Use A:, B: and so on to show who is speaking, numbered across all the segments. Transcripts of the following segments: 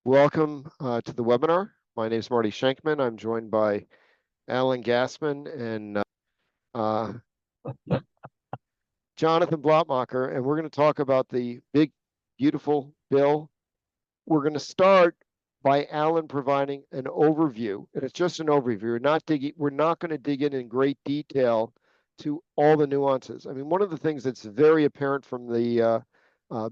A: Welcome to the webinar. My name is Martin Shenkman. I'm joined by Alan Gassman and uh, Jonathan Blattmachr, and we're going to talk about the big, beautiful bill. We're going to start by Alan providing an overview, and it's just an overview. We're not going to dig in great detail to all the nuances. I mean, one of the things that's very apparent from the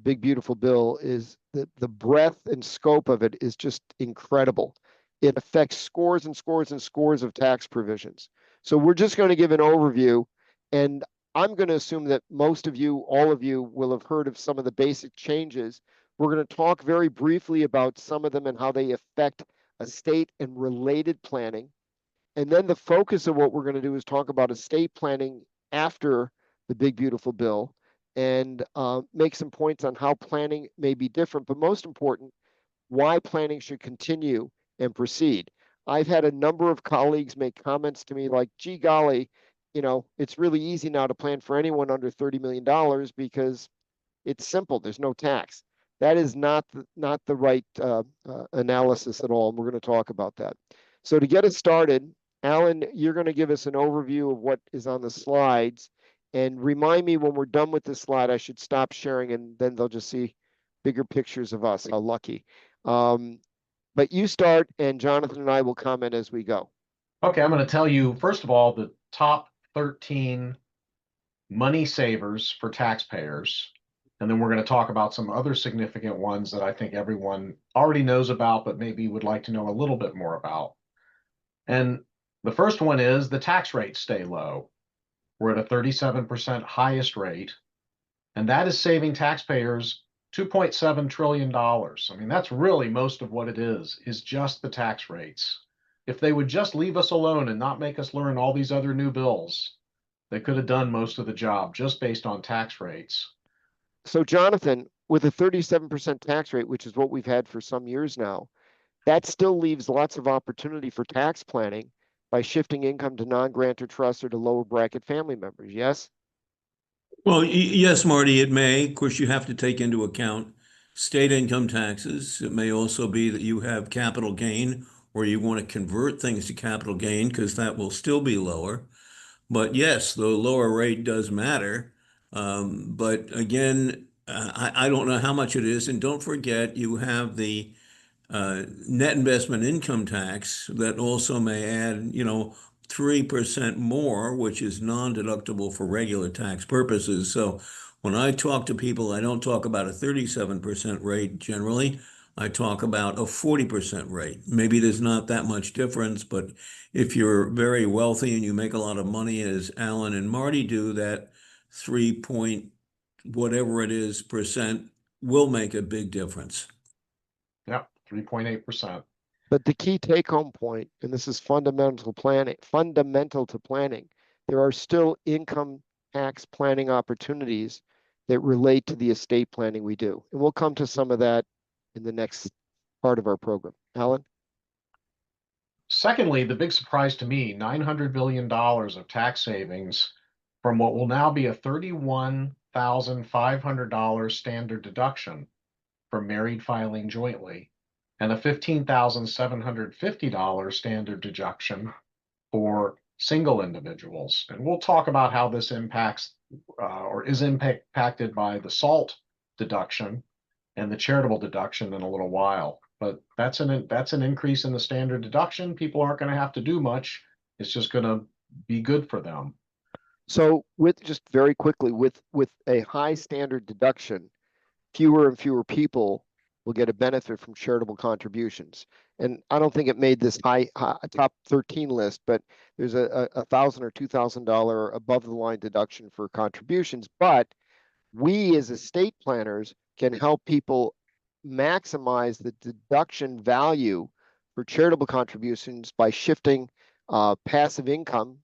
A: big, beautiful bill is that the breadth and scope of it is just incredible. It affects scores and scores and scores of tax provisions. So we're just going to give an overview, and I'm going to assume that most of you, all of you, will have heard of some of the basic changes. We're going to talk very briefly about some of them and how they affect estate and related planning. And then the focus of what we're going to do is talk about estate planning after the big, beautiful bill and make some points on how planning may be different, but most important, why planning should continue and proceed. I've had a number of colleagues make comments to me like, gee golly, it's really easy now to plan for anyone under $30 million because it's simple. There's no tax. That is not the right analysis at all. And we're going to talk about that. So to get us started, Alan, you're going to give us an overview of what is on the slides. And remind me when we're done with this slide, I should stop sharing and then they'll just see bigger pictures of us. How lucky. But you start and Jonathan and I will comment as we go.
B: Okay, I'm going to tell you, first of all, the top 13 money savers for taxpayers. And then we're going to talk about some other significant ones that I think everyone already knows about, but maybe would like to know a little bit more about. And the first one is the tax rates stay low. We're at a 37% highest rate, and that is saving taxpayers $2.7 trillion. I mean, that's really most of what it is just the tax rates. If they would just leave us alone and not make us learn all these other new bills, they could have done most of the job just based on tax rates.
A: So Jonathan, with a 37% tax rate, which is what we've had for some years now, that still leaves lots of opportunity for tax planning by shifting income to non-grantor trusts or to lower bracket family members, yes?
C: Well, yes, Marty, it may. Of course, you have to take into account state income taxes. It may also be that you have capital gain or you want to convert things to capital gain because that will still be lower. But yes, the lower rate does matter. But again, I don't know how much it is. And don't forget, you have the net investment income tax that also may add, 3% more, which is non-deductible for regular tax purposes. So when I talk to people, I don't talk about a 37% rate generally. I talk about a 40% rate. Maybe there's not that much difference, but if you're very wealthy and you make a lot of money, as Alan and Marty do, that 3 point whatever it is percent will make a big difference.
B: Yep, 3.8%.
A: But the key take-home point, and this is fundamental to planning, there are still income tax planning opportunities that relate to the estate planning we do. And we'll come to some of that in the next part of our program. Alan?
B: Secondly, the big surprise to me, $900 billion of tax savings from what will now be a $31,500 standard deduction for married filing jointly and a $15,750 standard deduction for single individuals. And we'll talk about how this impacts or is impacted by the SALT deduction and the charitable deduction in a little while. But that's an increase in the standard deduction. People aren't going to have to do much. It's just going to be good for them.
A: So with just very quickly, with a high standard deduction, fewer and fewer people will get a benefit from charitable contributions. And I don't think it made this high top 13 list, but there's a $1,000 or $2,000 above the line deduction for contributions. But we as estate planners can help people maximize the deduction value for charitable contributions by shifting passive income,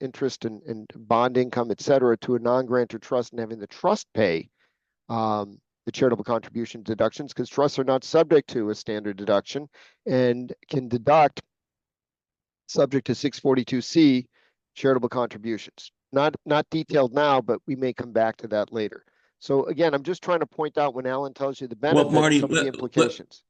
A: interest and bond income, et cetera, to a non-grantor trust and having the trust pay the charitable contribution deductions, because trusts are not subject to a standard deduction and can deduct subject to 642C charitable contributions. Not detailed now, but we may come back to that later. So again, I'm just trying to point out when Alan tells you the benefits,
C: Well, Marty,
A: some of the implications.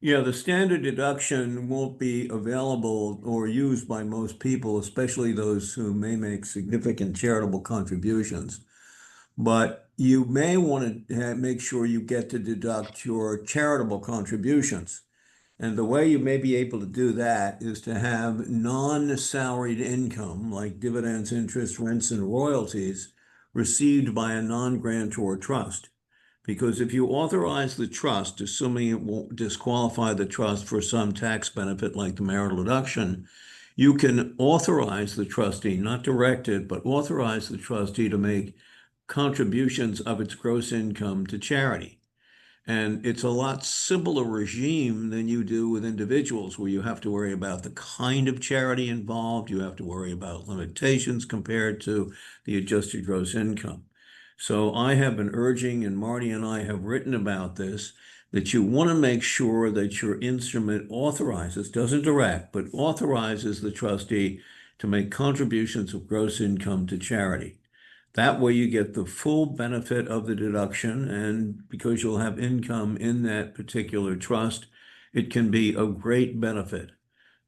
C: Yeah, the standard deduction won't be available or used by most people, especially those who may make significant charitable contributions. But you may want to make sure you get to deduct your charitable contributions. And the way you may be able to do that is to have non-salaried income like dividends, interest, rents, and royalties received by a non-grantor trust. Because if you authorize the trust, assuming it won't disqualify the trust for some tax benefit like the marital deduction, you can authorize the trustee, not direct it, but authorize the trustee to make contributions of its gross income to charity. And it's a lot simpler regime than you do with individuals, where you have to worry about the kind of charity involved. You have to worry about limitations compared to the adjusted gross income. So I have been urging, and Marty and I have written about this, that you want to make sure that your instrument authorizes, doesn't direct, but authorizes the trustee to make contributions of gross income to charity. That way you get the full benefit of the deduction, and because you'll have income in that particular trust, it can be a great benefit.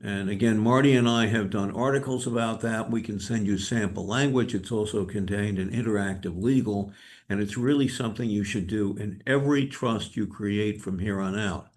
C: And again, Marty and I have done articles about that. We can send you sample language. It's also contained in interactive legal, and it's really something you should do in every trust you create from here on out.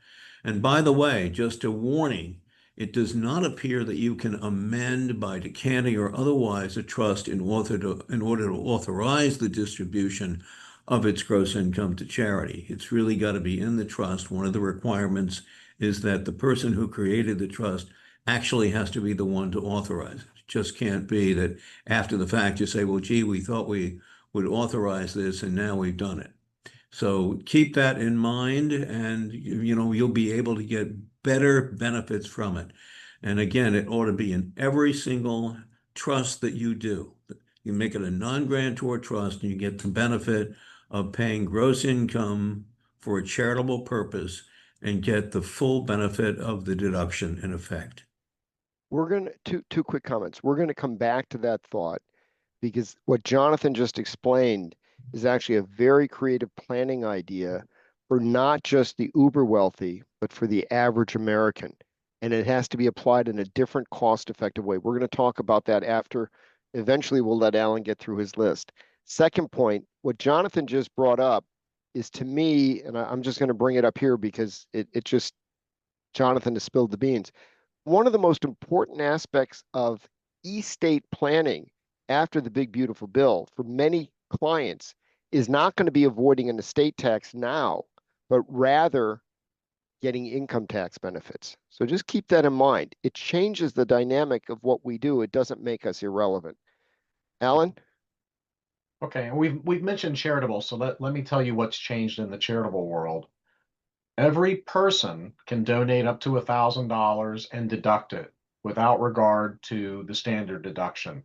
C: And by the way, just a warning, it does not appear that you can amend by decanting or otherwise a trust in order to authorize the distribution of its gross income to charity. It's really got to be in the trust. One of the requirements is that the person who created the trust actually has to be the one to authorize it. It just can't be that after the fact you say, well, gee, we thought we would authorize this and now we've done it. So keep that in mind, and you'll be able to get better benefits from it. And again, it ought to be in every single trust that you do. You make it a non-grantor trust and you get the benefit of paying gross income for a charitable purpose and get the full benefit of the deduction in effect.
A: We're going to, two quick comments. We're going to come back to that thought because what Jonathan just explained is actually a very creative planning idea for not just the uber wealthy, but for the average American. And it has to be applied in a different cost-effective way. We're going to talk about that after. Eventually, we'll let Alan get through his list. Second point, what Jonathan just brought up is, to me, and I'm just going to bring it up here because it just, Jonathan has spilled the beans. One of the most important aspects of estate planning after the big beautiful bill for many clients is not going to be avoiding an estate tax now, but rather getting income tax benefits. So just keep that in mind. It changes the dynamic of what we do. It doesn't make us irrelevant. Alan?
B: Okay, and we've mentioned charitable, so let me tell you what's changed in the charitable world. Every person can donate up to $1,000 and deduct it without regard to the standard deduction.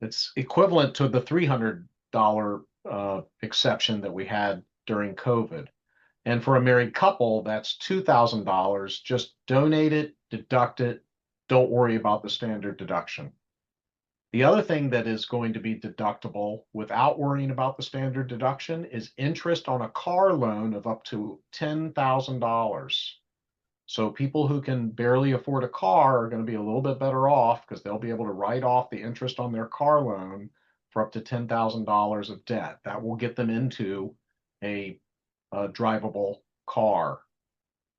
B: It's equivalent to the $300 exception that we had during COVID. And for a married couple, that's $2,000. Just donate it, deduct it. Don't worry about the standard deduction. The other thing that is going to be deductible without worrying about the standard deduction is interest on a car loan of up to $10,000. So people who can barely afford a car are going to be a little bit better off because they'll be able to write off the interest on their car loan for up to $10,000 of debt. That will get them into a drivable car.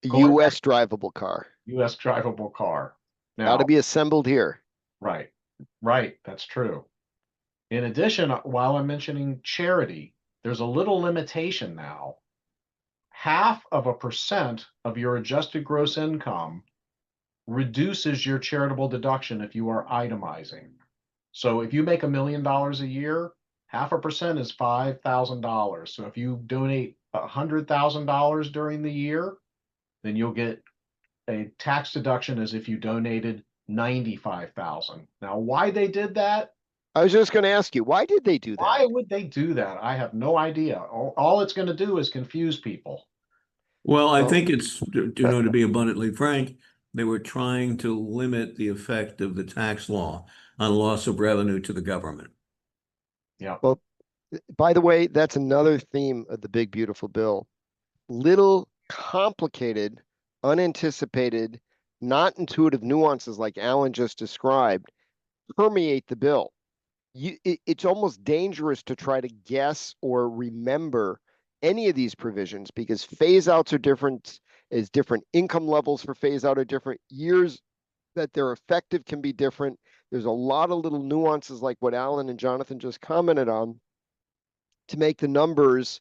A: U.S. drivable car.
B: U.S. drivable car.
A: Got to
B: Now,
A: be assembled here.
B: right, that's true. In addition, while I'm mentioning charity, there's a little limitation now. 0.5% of your adjusted gross income reduces your charitable deduction if you are itemizing. So if you make $1 million a year, 0.5% is $5,000. So if you donate $100,000 during the year, then you'll get a tax deduction as if you donated 95,000. Now, why they did that?
A: I was just going to ask you, why did they do that?
B: Why would they do that? I have no idea. All it's going to do is confuse people.
C: Well, I think it's, to be abundantly frank, they were trying to limit the effect of the tax law on loss of revenue to the government.
B: Yeah.
A: Well, by the way, that's another theme of the big beautiful bill. Little complicated unanticipated, not intuitive nuances like Alan just described permeate the bill. It's almost dangerous to try to guess or remember any of these provisions because phase outs are different, as different income levels for phase out are different, years that they're effective can be different. There's a lot of little nuances like what Alan and Jonathan just commented on to make the numbers.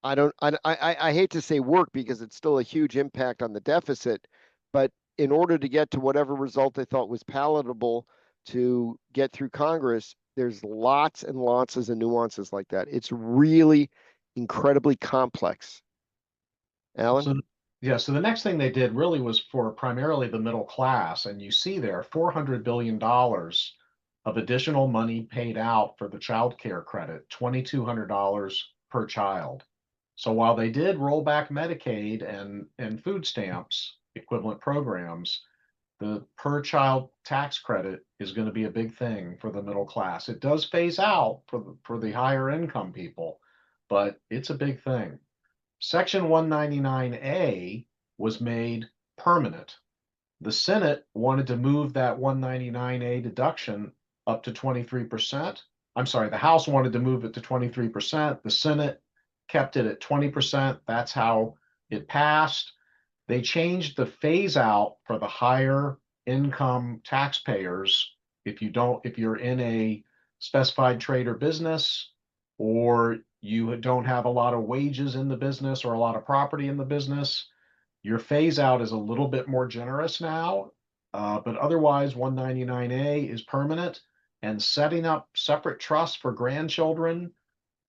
A: I hate to say work because it's still a huge impact on the deficit, but in order to get to whatever result they thought was palatable to get through Congress, there's lots and lots of nuances like that. It's really incredibly complex. Alan?
B: So, yeah, so the next thing they did really was for primarily the middle class. And you see there $400 billion of additional money paid out for the child care credit, $2,200 per child. So while they did roll back Medicaid and food stamps equivalent programs, the per child tax credit is going to be a big thing for the middle class. It does phase out for the higher income people, but it's a big thing. Section 199A was made permanent. The Senate wanted to move that 199A deduction up to 23%. I'm sorry, the House wanted to move it to 23%. The Senate kept it at 20%. That's how it passed. They changed the phase out for the higher income taxpayers. If you're in a specified trade or business, or you don't have a lot of wages in the business or a lot of property in the business, your phase out is a little bit more generous now. But otherwise, 199A is permanent, and setting up separate trusts for grandchildren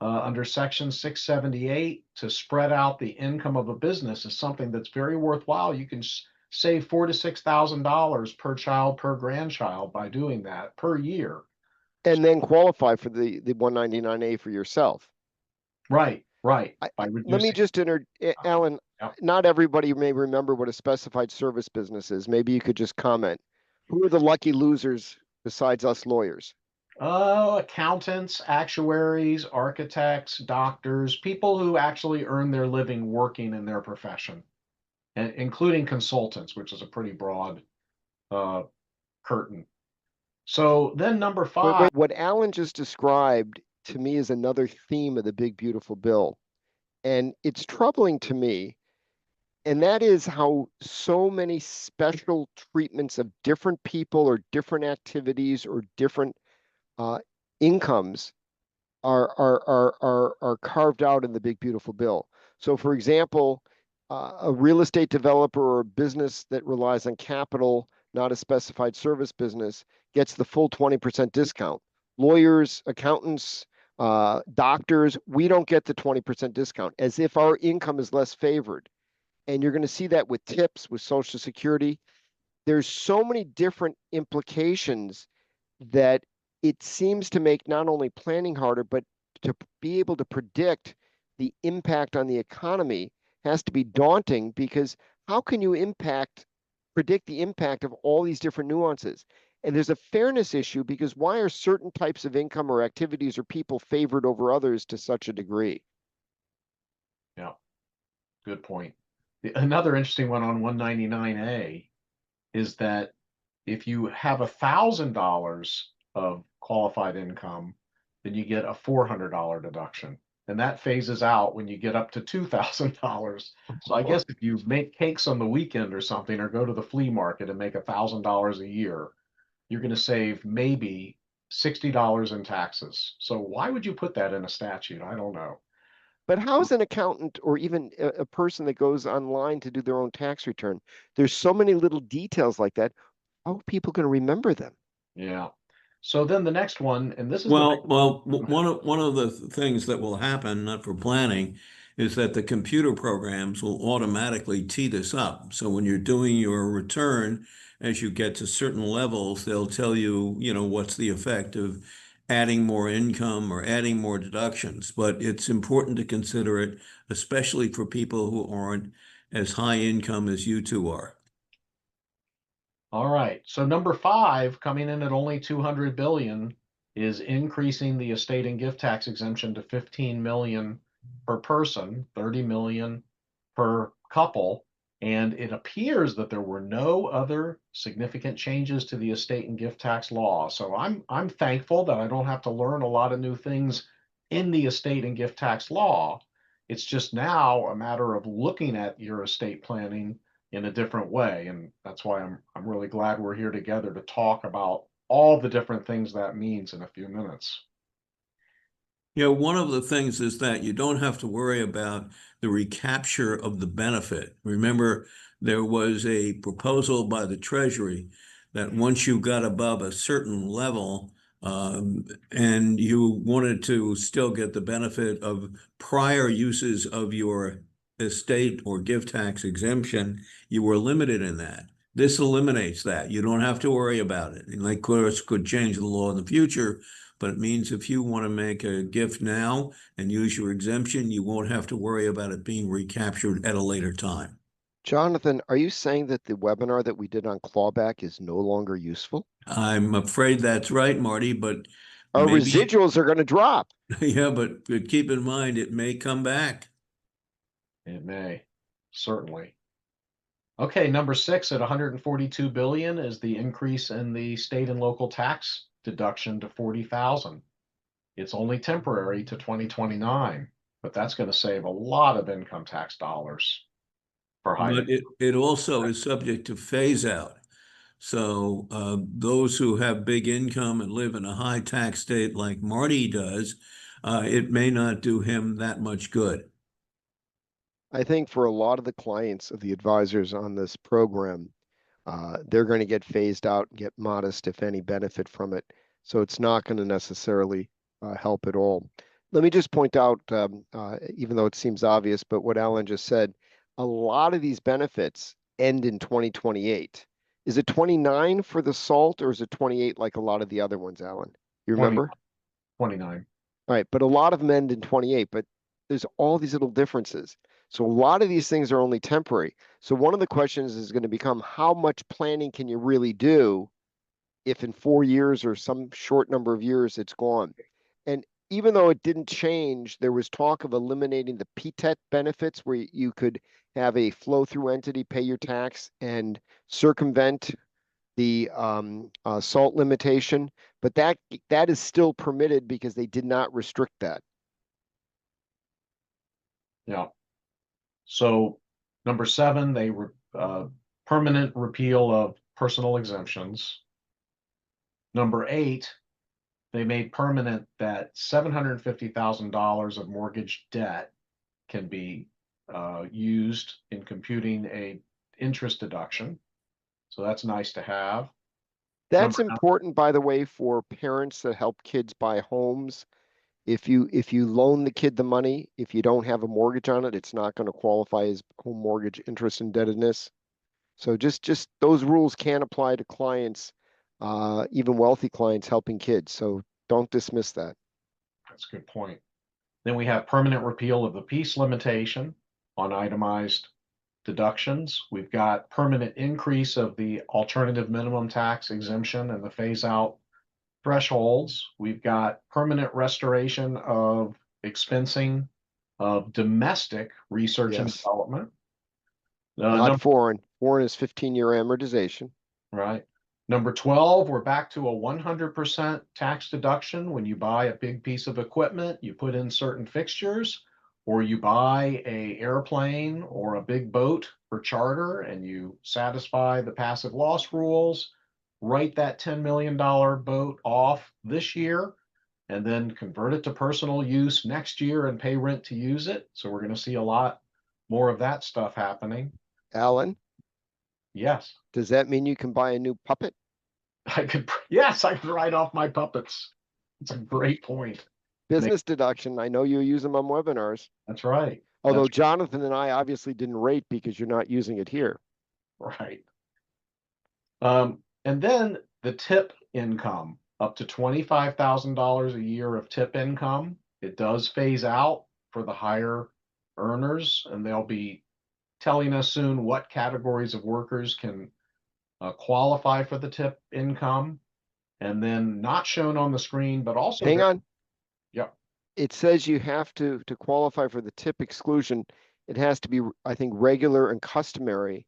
B: under Section 678 to spread out the income of a business is something that's very worthwhile. You can save $4,000 to $6,000 per child per grandchild by doing that per year.
A: And then qualify for the 199A for yourself.
B: Right. By
A: Let me
B: reducing.
A: just Alan,
B: Yep.
A: not everybody may remember what a specified service business is. Maybe you could just comment. Who are the lucky losers besides us lawyers?
B: Accountants, actuaries, architects, doctors, people who actually earn their living working in their profession, and including consultants, which is a pretty broad curtain. So then number
A: Wait,
B: five.
A: what Alan just described to me is another theme of the big, beautiful bill. And it's troubling to me. And that is how so many special treatments of different people or different activities or different incomes are carved out in the big, beautiful bill. So, for example, a real estate developer or a business that relies on capital, not a specified service business, gets the full 20% discount. Lawyers, accountants, doctors, we don't get the 20% discount, as if our income is less favored. And you're going to see that with tips, with Social Security. There's so many different implications that it seems to make not only planning harder, but to be able to predict the impact on the economy has to be daunting, because how can you predict the impact of all these different nuances? And there's a fairness issue, because why are certain types of income or activities or people favored over others to such a degree?
B: Yeah, good point. Another interesting one on 199A is that if you have $1,000 of qualified income, then you get a $400 deduction. And that phases out when you get up to $2,000. So I guess if you make cakes on the weekend or something, or go to the flea market and make $1,000 a year, you're going to save maybe $60 in taxes. So why would you put that in a statute? I don't know.
A: But how is an accountant or even a person that goes online to do their own tax return? There's so many little details like that. How are people going to remember them?
B: Yeah. So then the next one, and this is the big.
C: One of the things that will happen, not for planning, is that the computer programs will automatically tee this up. So when you're doing your return, as you get to certain levels, they'll tell you, what's the effect of adding more income or adding more deductions. But it's important to consider it, especially for people who aren't as high income as you two are.
B: All right. So number five, coming in at only 200 billion, is increasing the estate and gift tax exemption to 15 million per person, 30 million per couple. And it appears that there were no other significant changes to the estate and gift tax law. So I'm thankful that I don't have to learn a lot of new things in the estate and gift tax law. It's just now a matter of looking at your estate planning in a different way. And that's why I'm really glad we're here together to talk about all the different things that means in a few minutes.
C: Yeah, one of the things is that you don't have to worry about the recapture of the benefit. Remember, there was a proposal by the Treasury that once you got above a certain level, and you wanted to still get the benefit of prior uses of your estate or gift tax exemption, you were limited in that. This eliminates that. You don't have to worry about it. And of course, could change the law in the future, but it means if you want to make a gift now and use your exemption, you won't have to worry about it being recaptured at a later time.
A: Jonathan, are you saying that the webinar that we did on clawback is no longer useful?
C: I'm afraid that's right, Marty, but
A: Our
C: maybe,
A: residuals are going to drop.
C: yeah, but keep in mind, it may come back.
B: It may, certainly. Okay, number 6 at 142 billion is the increase in the state and local tax deduction to 40,000. It's only temporary to 2029, but that's going to save a lot of income tax dollars for high.
C: But it also is subject to phase out. So those who have big income and live in a high tax state like Marty does, it may not do him that much good.
A: I think for a lot of the clients of the advisors on this program, they're going to get phased out and get modest, if any, benefit from it. So it's not going to necessarily help at all. Let me just point out, even though it seems obvious, but what Alan just said, a lot of these benefits end in 2028. Is it 29 for the SALT or is it 28 like a lot of the other ones, Alan? You remember?
B: 29.
A: All right, but a lot of them end in 28, but there's all these little differences. So a lot of these things are only temporary. So one of the questions is going to become how much planning can you really do if in 4 years or some short number of years it's gone? And even though it didn't change, there was talk of eliminating the PTET benefits where you could have a flow-through entity pay your tax and circumvent the SALT limitation, but that is still permitted because they did not restrict that.
B: Yeah. So number 7, they permanent repeal of personal exemptions. Number 8, they made permanent that $750,000 of mortgage debt can be used in computing a interest deduction. So that's nice to have.
A: That's important, by the way, for parents that help kids buy homes. If you loan the kid the money, if you don't have a mortgage on it, it's not going to qualify as home mortgage interest indebtedness. So just those rules can apply to clients, even wealthy clients helping kids. So don't dismiss that.
B: That's a good point. Then we have permanent repeal of the piece limitation on itemized deductions. We've got permanent increase of the alternative minimum tax exemption and the phase out thresholds. We've got permanent restoration of expensing of domestic research and
A: Yes.
B: development.
A: Not foreign. Foreign is 15-year amortization.
B: Right. Number 12, we're back to a 100% tax deduction when you buy a big piece of equipment, you put in certain fixtures, or you buy a airplane or a big boat for charter and you satisfy the passive loss rules, write that $10 million boat off this year, and then convert it to personal use next year and pay rent to use it. So we're going to see a lot more of that stuff happening.
A: Alan,
B: Yes.
A: does that mean you can buy a new puppet?
B: Yes, I can write off my puppets. It's a great point.
A: Business deduction. I know you use them on webinars.
B: That's right.
A: Although Jonathan and I obviously didn't rate because you're not using it here.
B: Right. And then the tip income up to $25,000 a year of tip income. It does phase out for the higher earners, and they'll be telling us soon what categories of workers can qualify for the tip income. And then not shown on the screen, but also
A: Hang on.
B: Yep.
A: It says you have to qualify for the tip exclusion. It has to be, I think, regular and customary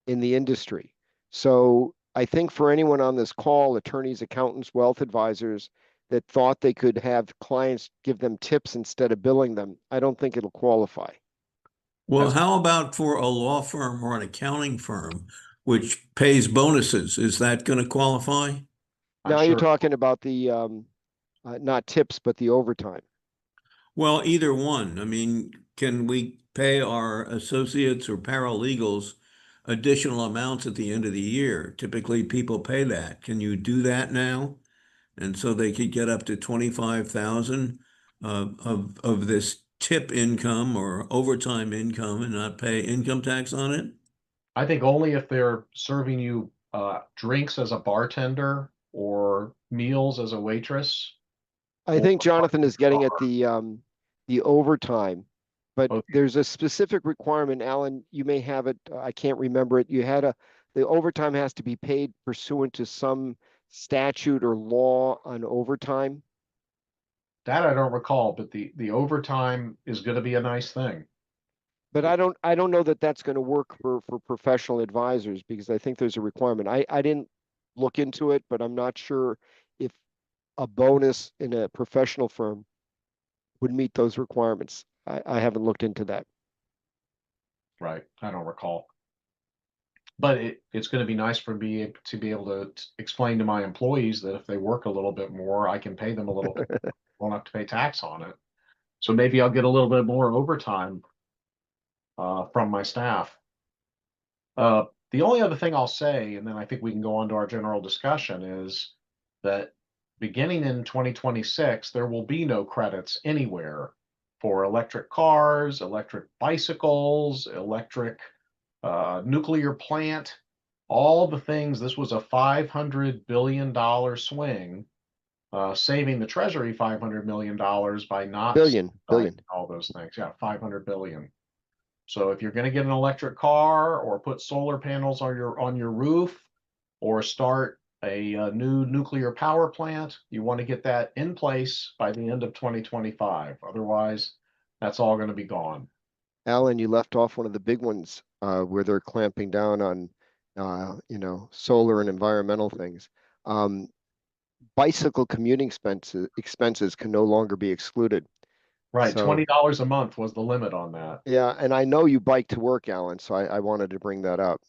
A: in the industry. So I think for anyone on this call, attorneys, accountants, wealth advisors that thought they could have clients give them tips instead of billing them, I don't think it'll qualify.
C: Well, how about for a law firm or an accounting firm which pays bonuses? Is that going to qualify?
A: Now
B: I'm
A: you're
B: sure.
A: talking about the not tips, but the overtime.
C: Well, either one. I mean, can we pay our associates or paralegals additional amounts at the end of the year? Typically, people pay that. Can you do that now? And so they could get up to 25,000 of this tip income or overtime income and not pay income tax on it?
B: I think only if they're serving you drinks as a bartender or meals as a waitress.
A: I
B: Or
A: think Jonathan is getting at the overtime, but
B: okay,
A: there's a specific requirement, Alan, you may have it, I can't remember it. The overtime has to be paid pursuant to some statute or law on overtime.
B: that I don't recall, but the overtime is going to be a nice thing.
A: But I don't know that that's going to work for professional advisors because I think there's a requirement. I didn't look into it, but I'm not sure if a bonus in a professional firm would meet those requirements. I haven't looked into that.
B: Right. I don't recall. But it's going to be nice for me to be able to explain to my employees that if they work a little bit more, I can pay them a little bit. Won't have to pay tax on it. So maybe I'll get a little bit more overtime from my staff. The only other thing I'll say, and then I think we can go on to our general discussion, is that beginning in 2026, there will be no credits anywhere for electric cars, electric bicycles, electric nuclear plant, all the things. This was a $500 billion swing, saving the Treasury $500 million by not
A: Billion.
B: all those things. Yeah, 500 billion. So if you're going to get an electric car or put solar panels on your roof or start a new nuclear power plant, you want to get that in place by the end of 2025. Otherwise, that's all going to be gone.
A: Alan, you left off one of the big ones where they're clamping down on, solar and environmental things. Bicycle commuting expenses can no longer be excluded.
B: Right,
A: So,
B: $20 a month was the limit on that.
A: yeah, and I know you bike to work, Alan, so I wanted to bring that up.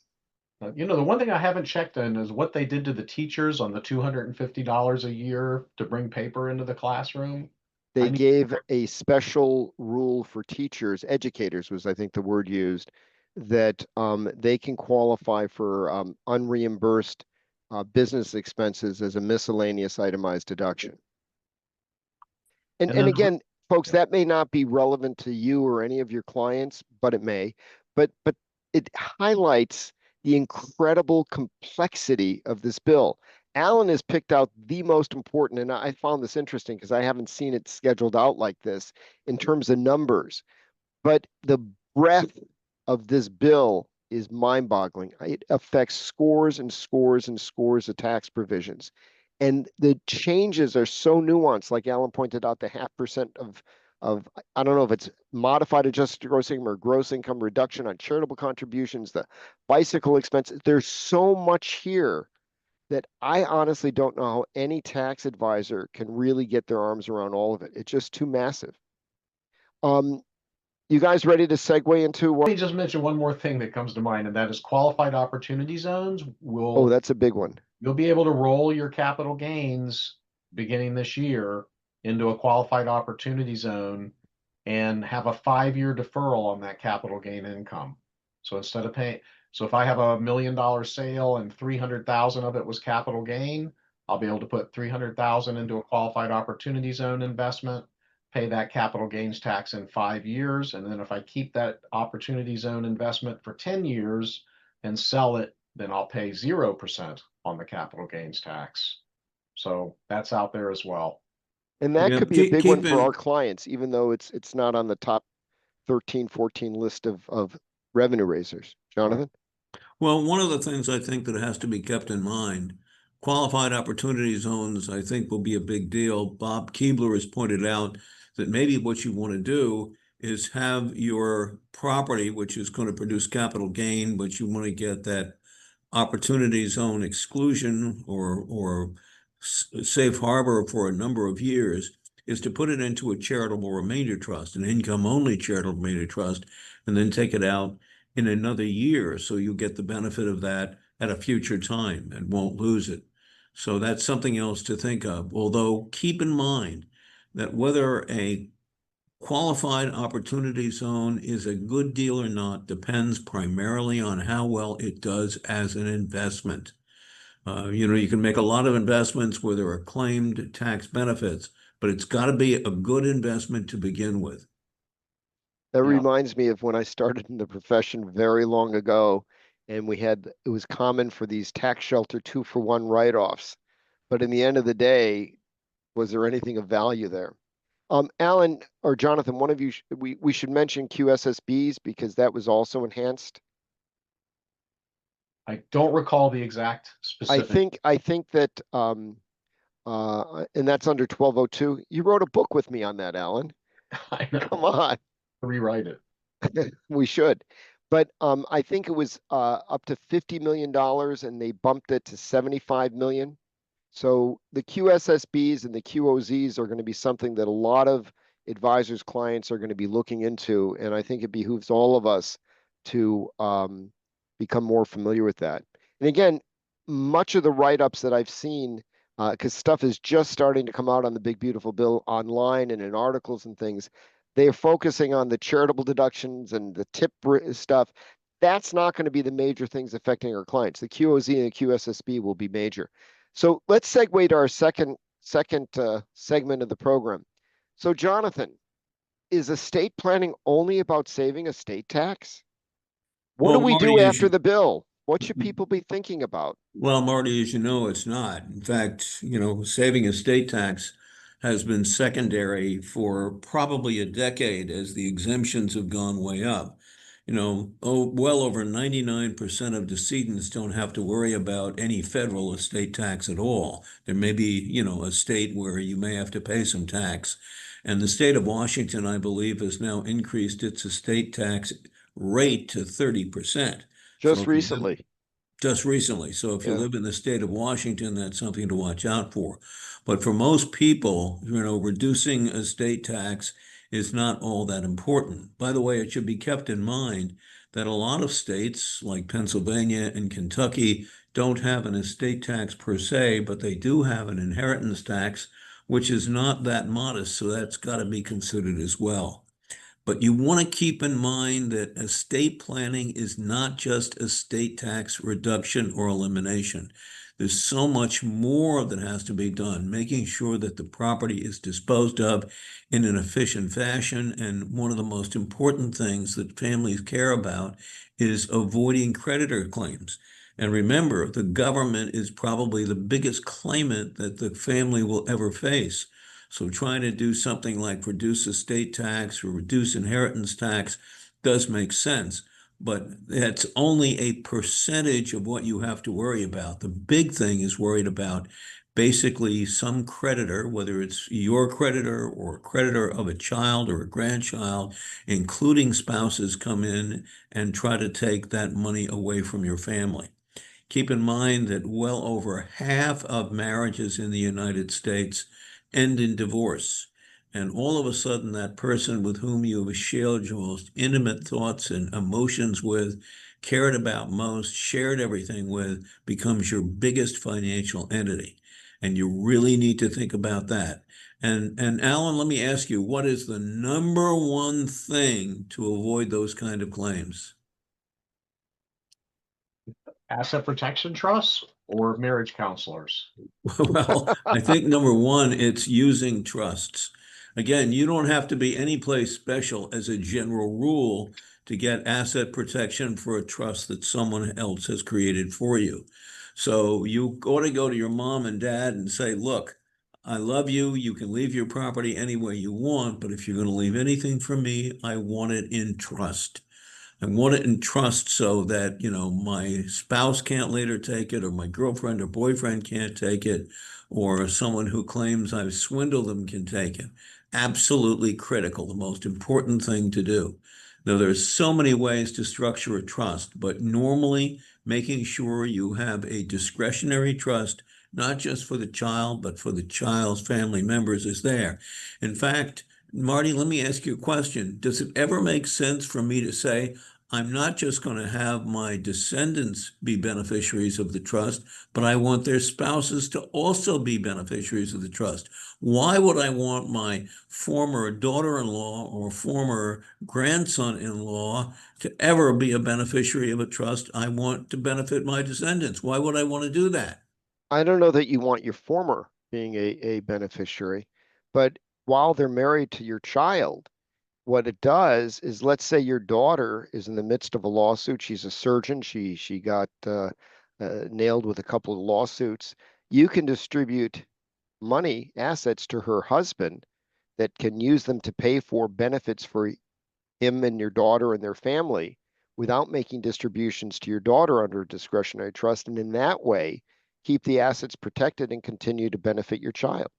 B: The one thing I haven't checked in is what they did to the teachers on the $250 a year to bring paper into the classroom. I
A: They
B: need,
A: gave a special rule for teachers, educators was, I think, the word used, that they can qualify for unreimbursed business expenses as a miscellaneous itemized deduction.
B: and
A: And
B: then
A: again, folks, that may not be relevant to you or any of your clients, but it may. But it highlights the incredible complexity of this bill. Alan has picked out the most important, and I found this interesting because I haven't seen it scheduled out like this in terms of numbers. But the breadth of this bill is mind-boggling. It affects scores and scores and scores of tax provisions. And the changes are so nuanced, like Alan pointed out, the 0.5% of I don't know if it's modified adjusted gross income or gross income reduction on charitable contributions, the bicycle expenses. There's so much here that I honestly don't know how any tax advisor can really get their arms around all of it. It's just too massive. You guys ready to segue into
B: let
A: what?
B: me just mention one more thing that comes to mind, and that is qualified opportunity zones.
A: Oh, that's a big one.
B: You'll be able to roll your capital gains beginning this year into a qualified opportunity zone and have a 5-year deferral on that capital gain income. So instead of paying, so if I have $1 million sale and 300,000 of it was capital gain, I'll be able to put 300,000 into a qualified opportunity zone investment, pay that capital gains tax in 5 years. And then if I keep that opportunity zone investment for 10 years and sell it, then I'll pay 0% on the capital gains tax. So that's out there as well.
A: And that
C: Yeah,
A: could be a big one
C: keep
A: for our
C: in,
A: clients, even though it's not on the top 13, 14 list of revenue raisers.
B: Right.
A: Jonathan?
C: well, one of the things I think that has to be kept in mind, qualified opportunity zones, I think will be a big deal. Bob Keebler has pointed out that maybe what you want to do is have your property, which is going to produce capital gain, but you want to get that opportunity zone exclusion or safe harbor for a number of years, is to put it into a charitable remainder trust, an income-only charitable remainder trust, and then take it out in another year, so you get the benefit of that at a future time and won't lose it. So that's something else to think of. Although keep in mind that whether a qualified opportunity zone is a good deal or not depends primarily on how well it does as an investment. You can make a lot of investments where there are claimed tax benefits, but it's got to be a good investment to begin with.
A: That
B: Yeah.
A: reminds me of when I started in the profession very long ago, and it was common for these tax shelter 2-for-1 write-offs. But in the end of the day, was there anything of value there? Alan or Jonathan, one of you, we should mention QSSBs because that was also enhanced.
B: I don't recall the exact specific.
A: I think that, and that's under 1202. You wrote a book with me on that, Alan.
B: I know.
A: Come on.
B: Rewrite it.
A: We should. But I think it was up to $50 million and they bumped it to 75 million. So the QSSBs and the QOZs are going to be something that a lot of advisors' clients are going to be looking into. And I think it behooves all of us to become more familiar with that. And again, much of the write-ups that I've seen, because stuff is just starting to come out on the Big Beautiful Bill online and in articles and things, they are focusing on the charitable deductions and the tip stuff. That's not going to be the major things affecting our clients. The QOZ and the QSSB will be major. So let's segue to our second segment of the program. So Jonathan, is estate planning only about saving estate tax? What do
C: Well,
A: we do
C: Marty,
A: after the bill? What should people be thinking about?
C: well, Marty, as you know, it's not. In fact, saving estate tax has been secondary for probably a decade as the exemptions have gone way up. Well over 99% of decedents don't have to worry about any federal estate tax at all. There may be, a state where you may have to pay some tax. And the state of Washington, I believe, has now increased its estate tax rate to 30%. So
A: Just
C: if you live
A: recently.
C: just recently. So if you
A: Yeah.
C: live in the state of Washington, that's something to watch out for. But for most people, reducing estate tax is not all that important. By the way, it should be kept in mind that a lot of states like Pennsylvania and Kentucky don't have an estate tax per se, but they do have an inheritance tax, which is not that modest. So that's got to be considered as well. But you want to keep in mind that estate planning is not just estate tax reduction or elimination. There's so much more that has to be done, making sure that the property is disposed of in an efficient fashion. And one of the most important things that families care about is avoiding creditor claims. And remember, the government is probably the biggest claimant that the family will ever face. So trying to do something like reduce estate tax or reduce inheritance tax does make sense, but that's only a percentage of what you have to worry about. The big thing is worried about basically some creditor, whether it's your creditor or a creditor of a child or a grandchild, including spouses, come in and try to take that money away from your family. Keep in mind that well over half of marriages in the United States end in divorce. And all of a sudden, that person with whom you have shared your most intimate thoughts and emotions with, cared about most, shared everything with, becomes your biggest financial entity. And you really need to think about that. And Alan, let me ask you, what is the number one thing to avoid those kind of claims?
B: Asset protection trusts or marriage counselors?
C: Well, I think number one, it's using trusts. Again, you don't have to be any place special as a general rule to get asset protection for a trust that someone else has created for you. So you ought to go to your mom and dad and say, look, I love you. You can leave your property any way you want, but if you're going to leave anything for me, I want it in trust. I want it in trust so that, my spouse can't later take it, or my girlfriend or boyfriend can't take it, or someone who claims I've swindled them can take it. absolutely critical, the most important thing to do. Now, there's so many ways to structure a trust, but normally making sure you have a discretionary trust, not just for the child, but for the child's family members is there. In fact, Marty, let me ask you a question. Does it ever make sense for me to say, I'm not just going to have my descendants be beneficiaries of the trust, but I want their spouses to also be beneficiaries of the trust? Why would I want my former daughter-in-law or former grandson-in-law to ever be a beneficiary of a trust? I want to benefit my descendants. Why would I want to do that?
A: I don't know that you want your former being a beneficiary, but while they're married to your child, what it does is, let's say your daughter is in the midst of a lawsuit. She's a surgeon. She got nailed with a couple of lawsuits. You can distribute money, assets to her husband that can use them to pay for benefits for him and your daughter and their family without making distributions to your daughter under a discretionary trust. And in that way, keep the assets protected and continue to benefit your child.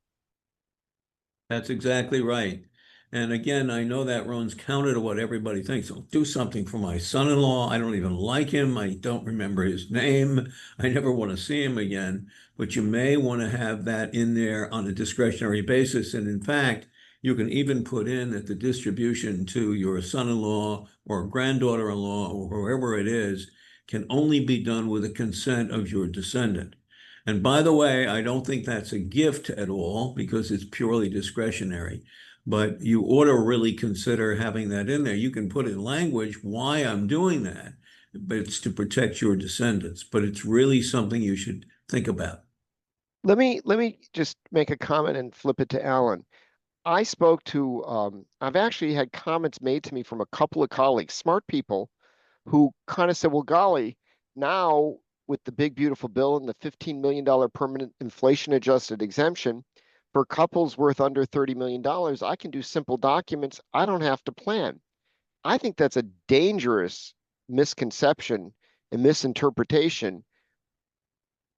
C: That's exactly right. And again, I know that runs counter to what everybody thinks. I'll do something for my son-in-law. I don't even like him. I don't remember his name. I never want to see him again. But you may want to have that in there on a discretionary basis. And in fact, you can even put in that the distribution to your son-in-law or granddaughter-in-law or whoever it is can only be done with the consent of your descendant. And by the way, I don't think that's a gift at all because it's purely discretionary. But you ought to really consider having that in there. You can put in language why I'm doing that, but it's to protect your descendants. But it's really something you should think about.
A: Let me just make a comment and flip it to Alan. I spoke to, I've actually had comments made to me from a couple of colleagues, smart people, who kind of said, well, golly, now with the big, beautiful bill and the $15 million permanent inflation adjusted exemption for couples worth under $30 million, I can do simple documents. I don't have to plan. I think that's a dangerous misconception and misinterpretation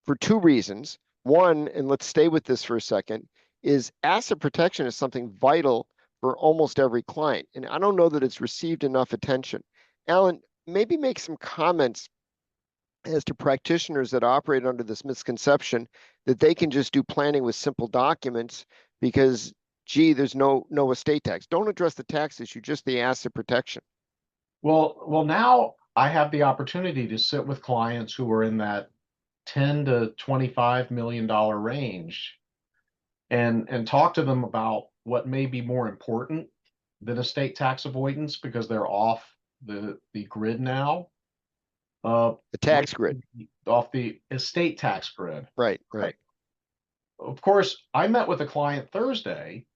A: for two reasons. One, and let's stay with this for a second, is asset protection is something vital for almost every client. And I don't know that it's received enough attention. Alan, maybe make some comments as to practitioners that operate under this misconception that they can just do planning with simple documents because, gee, there's no estate tax. Don't address the tax issue, just the asset protection.
B: Well, now I have the opportunity to sit with clients who are in that 10 to $25 million range and talk to them about what may be more important than estate tax avoidance because they're off the grid now.
A: The tax grid.
B: Off the estate tax grid.
A: Right.
B: Of course, I met with a client Thursday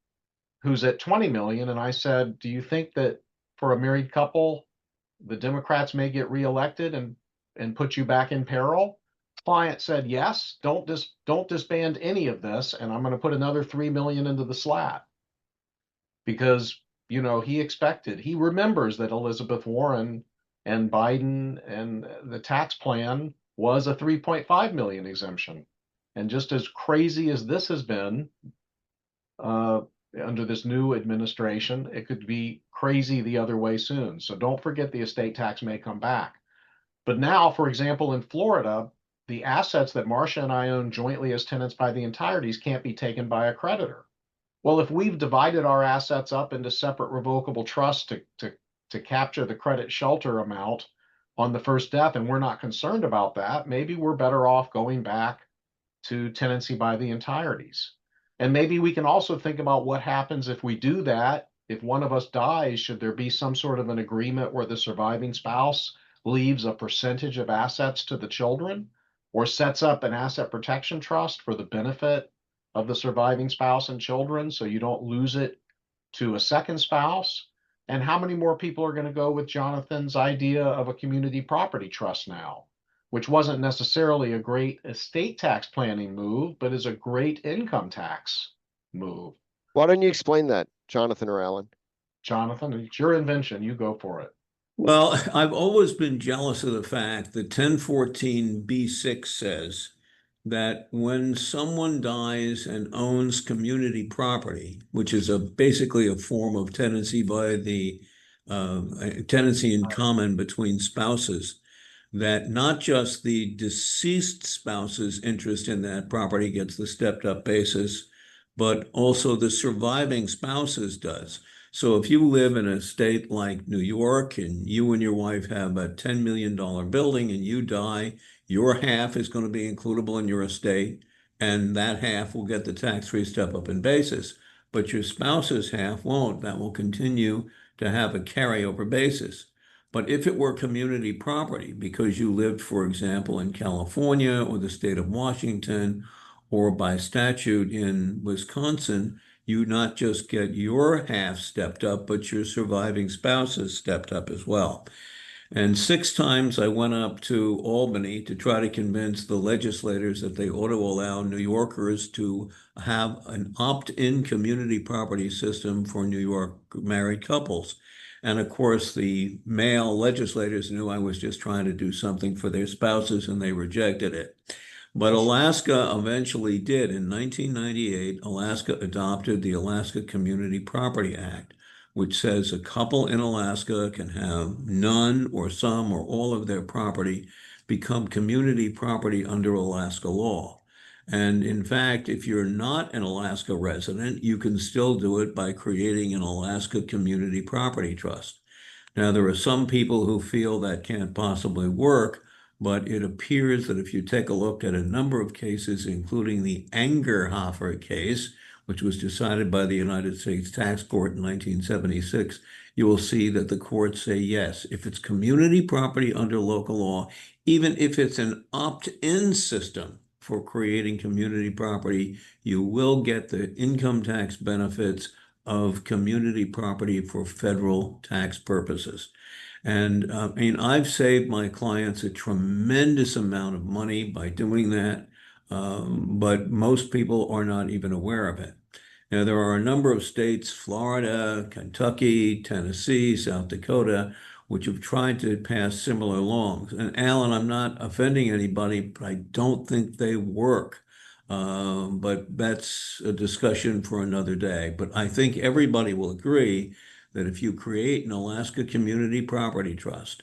B: who's at 20 million, and I said, do you think that for a married couple, the Democrats may get reelected and put you back in peril? Client said, yes, don't disband any of this, and I'm going to put another 3 million into the slat. Because, he remembers that Elizabeth Warren and Biden and the tax plan was a 3.5 million exemption. And just as crazy as this has been under this new administration, it could be crazy the other way soon. So don't forget the estate tax may come back. But now, for example, in Florida, the assets that Marcia and I own jointly as tenants by the entireties can't be taken by a creditor. Well, if we've divided our assets up into separate revocable trusts to capture the credit shelter amount on the first death, and we're not concerned about that, maybe we're better off going back to tenancy by the entireties. And maybe we can also think about what happens if we do that. If one of us dies, should there be some sort of an agreement where the surviving spouse leaves a percentage of assets to the children or sets up an asset protection trust for the benefit of the surviving spouse and children so you don't lose it to a second spouse? And how many more people are going to go with Jonathan's idea of a community property trust now, which wasn't necessarily a great estate tax planning move, but is a great income tax move?
A: Why don't you explain that, Jonathan or Alan?
B: Jonathan, it's your invention. You go for it.
C: Well, I've always been jealous of the fact that 1014B6 says that when someone dies and owns community property, which is basically a form of tenancy by the tenancy in common between spouses, that not just the deceased spouse's interest in that property gets the stepped up basis, but also the surviving spouse's does. So if you live in a state like New York and you and your wife have a $10 million building and you die, your half is going to be includable in your estate, and that half will get the tax-free step-up in basis. But your spouse's half won't. That will continue to have a carryover basis. But if it were community property, because you lived, for example, in California or the state of Washington, or by statute in Wisconsin, you not just get your half stepped up, but your surviving spouse is stepped up as well. And 6 times I went up to Albany to try to convince the legislators that they ought to allow New Yorkers to have an opt-in community property system for New York married couples. And of course, the male legislators knew I was just trying to do something for their spouses and they rejected it. But Alaska eventually did. In 1998, Alaska adopted the Alaska Community Property Act, which says a couple in Alaska can have none or some or all of their property become community property under Alaska law. And in fact, if you're not an Alaska resident, you can still do it by creating an Alaska Community Property Trust. Now, there are some people who feel that can't possibly work, but it appears that if you take a look at a number of cases, including the Angerhofer case, which was decided by the United States Tax Court in 1976, you will see that the courts say yes, if it's community property under local law, even if it's an opt-in system for creating community property, you will get the income tax benefits of community property for federal tax purposes. And I mean, I've saved my clients a tremendous amount of money by doing that, but most people are not even aware of it. Now, there are a number of states, Florida, Kentucky, Tennessee, South Dakota, which have tried to pass similar laws. And Alan, I'm not offending anybody, but I don't think they work. But that's a discussion for another day. But I think everybody will agree that if you create an Alaska Community Property Trust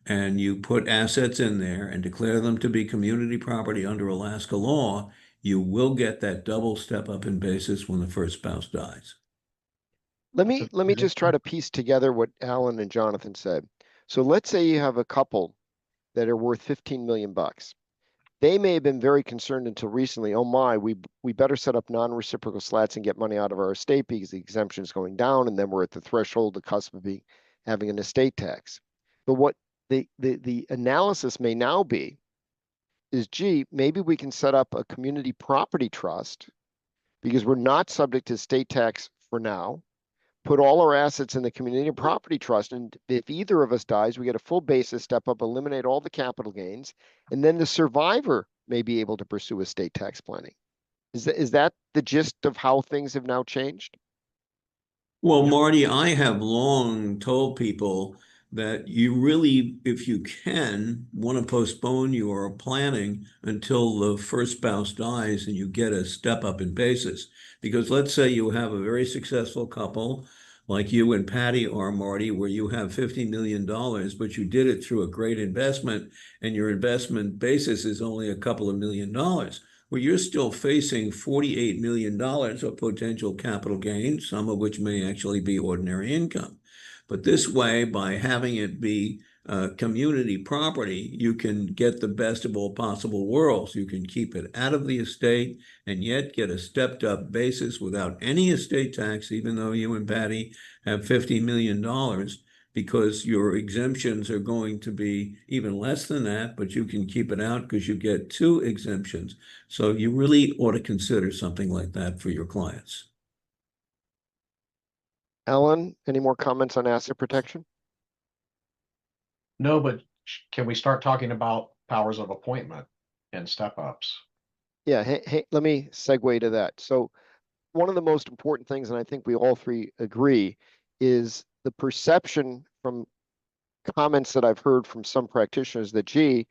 C: and you put assets in there and declare them to be community property under Alaska law, you will get that double step up in basis when the first spouse dies.
A: Let me just try to piece together what Alan and Jonathan said. So let's say you have a couple that are worth 15 million bucks. They may have been very concerned until recently, oh my, we better set up non-reciprocal slats and get money out of our estate because the exemption is going down, and then we're at the threshold, the cusp of having an estate tax. But what the analysis may now be is, gee, maybe we can set up a community property trust because we're not subject to state tax for now. Put all our assets in the community property trust, and if either of us dies, we get a full basis step up, eliminate all the capital gains, and then the survivor may be able to pursue estate tax planning. Is that the gist of how things have now changed?
C: Well, Marty, I have long told people that you really, if you can, want to postpone your planning until the first spouse dies and you get a step up in basis. Because let's say you have a very successful couple like you and Patty are, Marty, where you have $50 million, but you did it through a great investment and your investment basis is only a couple of $1 million. Well, you're still facing $48 million of potential capital gains, some of which may actually be ordinary income. But this way, by having it be community property, you can get the best of all possible worlds. You can keep it out of the estate and yet get a stepped up basis without any estate tax, even though you and Patty have $50 million, because your exemptions are going to be even less than that, but you can keep it out because you get 2 exemptions. So you really ought to consider something like that for your clients.
A: Alan, any more comments on asset protection?
B: No, but can we start talking about powers of appointment and step ups?
A: Yeah, hey, let me segue to that. So one of the most important things, and I think we all three agree, is the perception from comments that I've heard from some practitioners that, gee,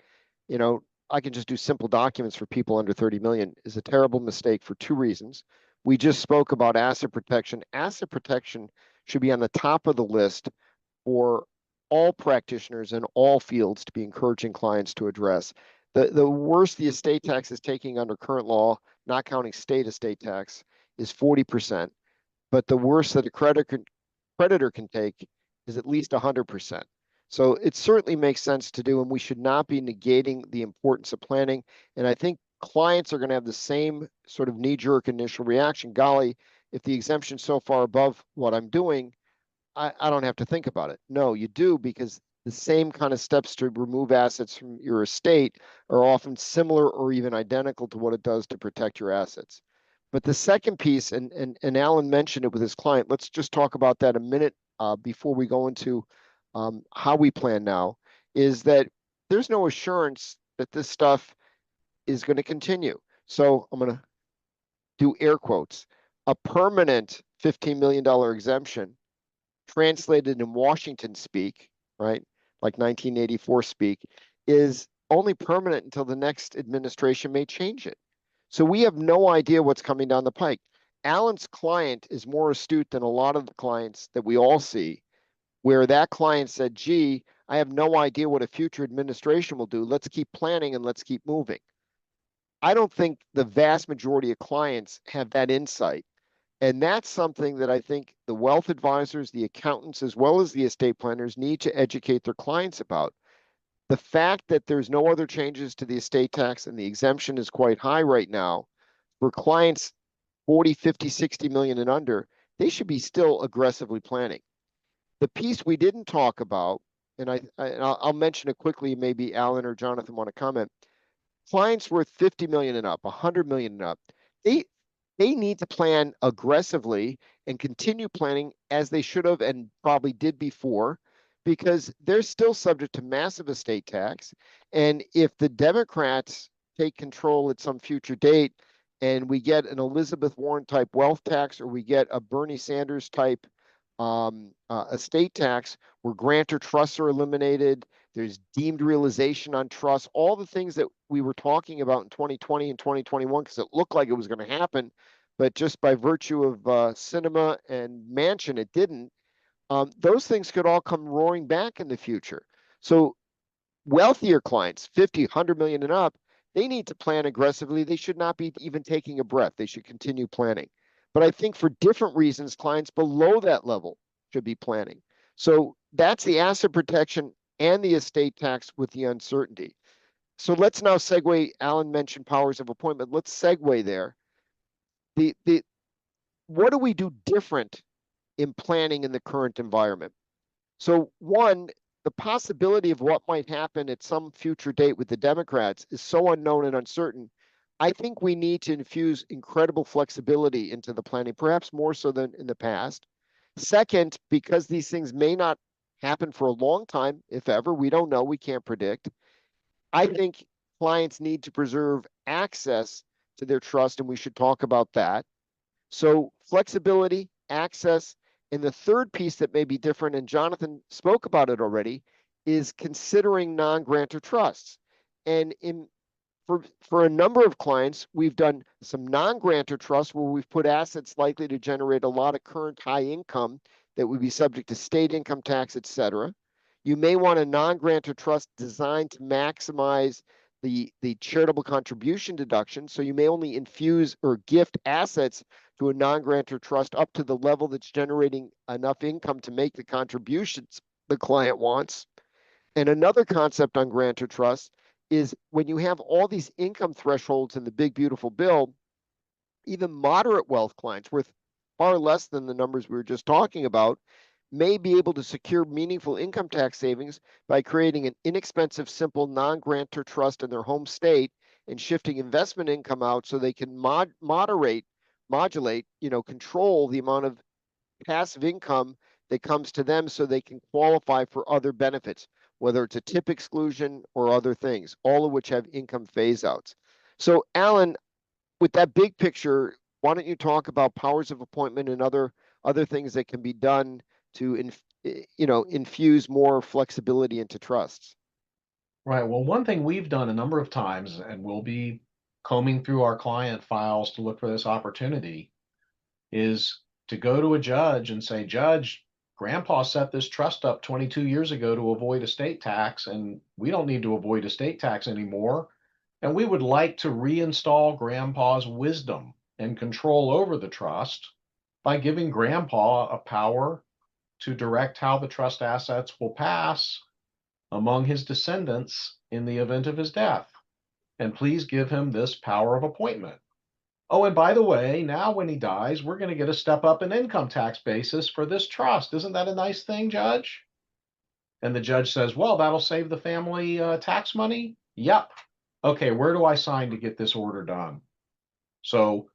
A: I can just do simple documents for people under 30 million is a terrible mistake for two reasons. We just spoke about asset protection. Asset protection should be on the top of the list for all practitioners in all fields to be encouraging clients to address. The worst the estate tax is taking under current law, not counting state estate tax, is 40%. But the worst that a creditor can take is at least 100%. So it certainly makes sense to do, and we should not be negating the importance of planning. And I think clients are going to have the same sort of knee-jerk initial reaction. Golly, if the exemption's so far above what I'm doing, I don't have to think about it. No, you do, because the same kind of steps to remove assets from your estate are often similar or even identical to what it does to protect your assets. But the second piece, and Alan mentioned it with his client, let's just talk about that a minute before we go into how we plan now, is that there's no assurance that this stuff is going to continue. So I'm going to do air quotes. A permanent $15 million exemption translated in Washington speak, right, like 1984 speak, is only permanent until the next administration may change it. So we have no idea what's coming down the pike. Alan's client is more astute than a lot of the clients that we all see, where that client said, gee, I have no idea what a future administration will do. Let's keep planning and let's keep moving. I don't think the vast majority of clients have that insight. And that's something that I think the wealth advisors, the accountants, as well as the estate planners need to educate their clients about. The fact that there's no other changes to the estate tax and the exemption is quite high right now, for clients 40, 50, 60 million and under, they should be still aggressively planning. The piece we didn't talk about, and I'll mention it quickly, maybe Alan or Jonathan want to comment. Clients worth 50 million and up, 100 million and up, they need to plan aggressively and continue planning as they should have and probably did before, because they're still subject to massive estate tax. And if the Democrats take control at some future date and we get an Elizabeth Warren type wealth tax, or we get a Bernie Sanders type estate tax where grantor trusts are eliminated, there's deemed realization on trusts, all the things that we were talking about in 2020 and 2021, because it looked like it was going to happen, but just by virtue of cinema and Manchin, it didn't. Those things could all come roaring back in the future. So wealthier clients, 50, 100 million and up, they need to plan aggressively. They should not be even taking a breath. They should continue planning. But I think for different reasons, clients below that level should be planning. So that's the asset protection and the estate tax with the uncertainty. So let's now segue. Alan mentioned powers of appointment. Let's segue there. What do we do different in planning in the current environment? So one, the possibility of what might happen at some future date with the Democrats is so unknown and uncertain. I think we need to infuse incredible flexibility into the planning, perhaps more so than in the past. Second, because these things may not happen for a long time, if ever, we don't know, we can't predict. I think clients need to preserve access to their trust, and we should talk about that. So flexibility, access, and the third piece that may be different, and Jonathan spoke about it already, is considering non-grantor trusts. And for a number of clients, we've done some non-grantor trusts where we've put assets likely to generate a lot of current high income that would be subject to state income tax, et cetera. You may want a non-grantor trust designed to maximize the charitable contribution deduction. So you may only infuse or gift assets to a non-grantor trust up to the level that's generating enough income to make the contributions the client wants. And another concept on grantor trusts is when you have all these income thresholds in the big, beautiful bill, even moderate wealth clients worth far less than the numbers we were just talking about may be able to secure meaningful income tax savings by creating an inexpensive, simple non-grantor trust in their home state and shifting investment income out so they can modulate, control the amount of passive income that comes to them so they can qualify for other benefits, whether it's a tip exclusion or other things, all of which have income phase outs. So Alan, with that big picture, why don't you talk about powers of appointment and other things that can be done to infuse more flexibility into trusts?
B: Right. Well, one thing we've done a number of times, and we'll be combing through our client files to look for this opportunity, is to go to a judge and say, Judge, Grandpa set this trust up 22 years ago to avoid estate tax, and we don't need to avoid estate tax anymore. And we would like to reinstall Grandpa's wisdom and control over the trust by giving Grandpa a power to direct how the trust assets will pass among his descendants in the event of his death. And please give him this power of appointment. Oh, and by the way, now when he dies, we're going to get a step up in income tax basis for this trust. Isn't that a nice thing, Judge? And the judge says, well, that'll save the family tax money. Yep. Okay, where do I sign to get this order done? So,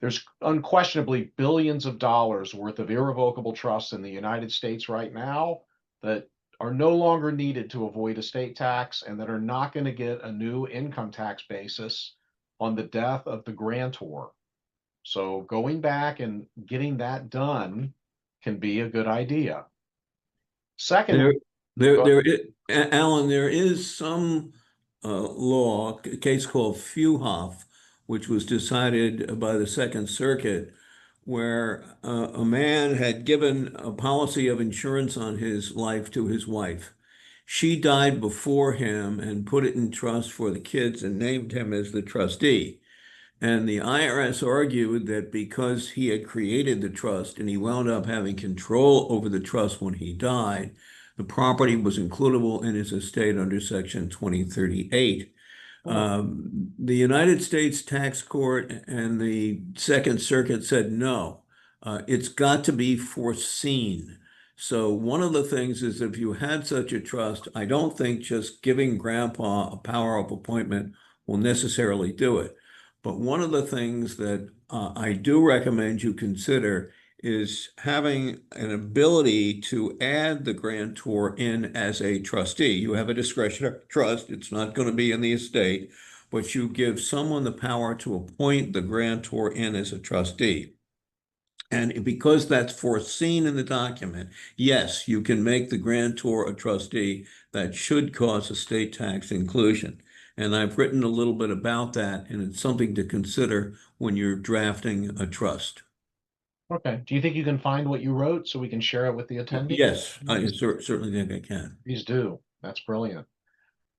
B: there's unquestionably billions of dollars worth of irrevocable trusts in the United States right now that are no longer needed to avoid estate tax and that are not going to get a new income tax basis on the death of the grantor. So going back and getting that done can be a good idea. Second,
C: Alan, there is some law, a case called Feuhoff, which was decided by the Second Circuit, where a man had given a policy of insurance on his life to his wife. She died before him and put it in trust for the kids and named him as the trustee. And the IRS argued that because he had created the trust and he wound up having control over the trust when he died, the property was includable in his estate under Section 2038. The United States Tax Court and the Second Circuit said no, it's got to be foreseen. So one of the things is if you had such a trust, I don't think just giving Grandpa a power of appointment will necessarily do it. But one of the things that I do recommend you consider is having an ability to add the grantor in as a trustee. You have a discretionary trust. It's not going to be in the estate, but you give someone the power to appoint the grantor in as a trustee. And because that's foreseen in the document, yes, you can make the grantor a trustee. That should cause estate tax inclusion. And I've written a little bit about that, and it's something to consider when you're drafting a trust.
B: okay. Do you think you can find what you wrote so we can share it with the attendees?
C: Yes, I certainly think I can.
B: Please do. That's brilliant.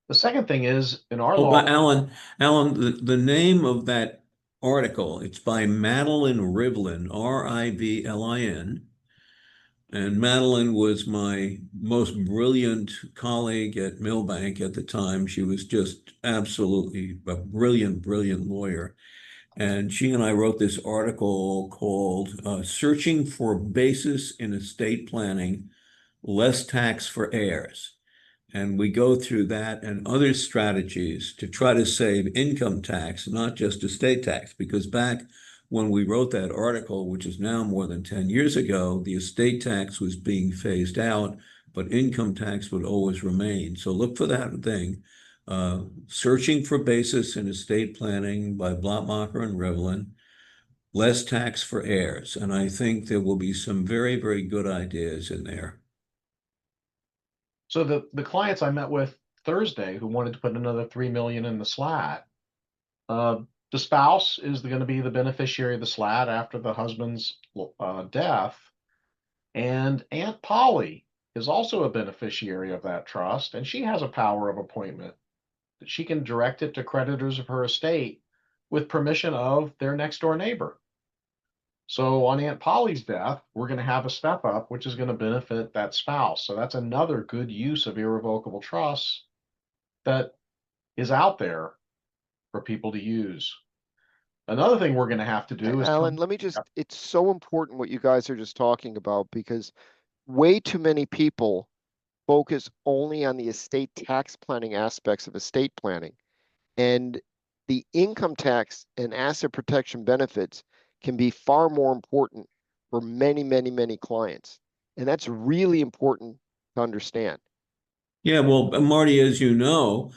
B: The second thing is in our
C: Oh,
B: law.
C: but Alan, the name of that article, it's by Madeline Rivlin, Rivlin. And Madeline was my most brilliant colleague at Milbank at the time. She was just absolutely a brilliant, brilliant lawyer. And she and I wrote this article called Searching for Basis in Estate Planning, Less Tax for Heirs. And we go through that and other strategies to try to save income tax, not just estate tax, because back when we wrote that article, which is now more than 10 years ago, the estate tax was being phased out, but income tax would always remain. So look for that thing. Searching for Basis in Estate Planning by Blattmachr and Rivlin, Less Tax for Heirs. And I think there will be some very, very good ideas in there.
B: So the clients I met with Thursday who wanted to put another 3 million in the slat, the spouse is going to be the beneficiary of the slat after the husband's death, and Aunt Polly is also a beneficiary of that trust, and she has a power of appointment that she can direct it to creditors of her estate with permission of their next door neighbor. So on Aunt Polly's death, we're going to have a step up, which is going to benefit that spouse. So that's another good use of irrevocable trusts that is out there for people to use. Another thing we're going to have to do is
A: Alan, let me just, it's so important what you guys are just talking about, because way too many people focus only on the estate tax planning aspects of estate planning. And the income tax and asset protection benefits can be far more important for many, many, many clients. And that's really important to understand.
C: Yeah, well, Marty, as you know,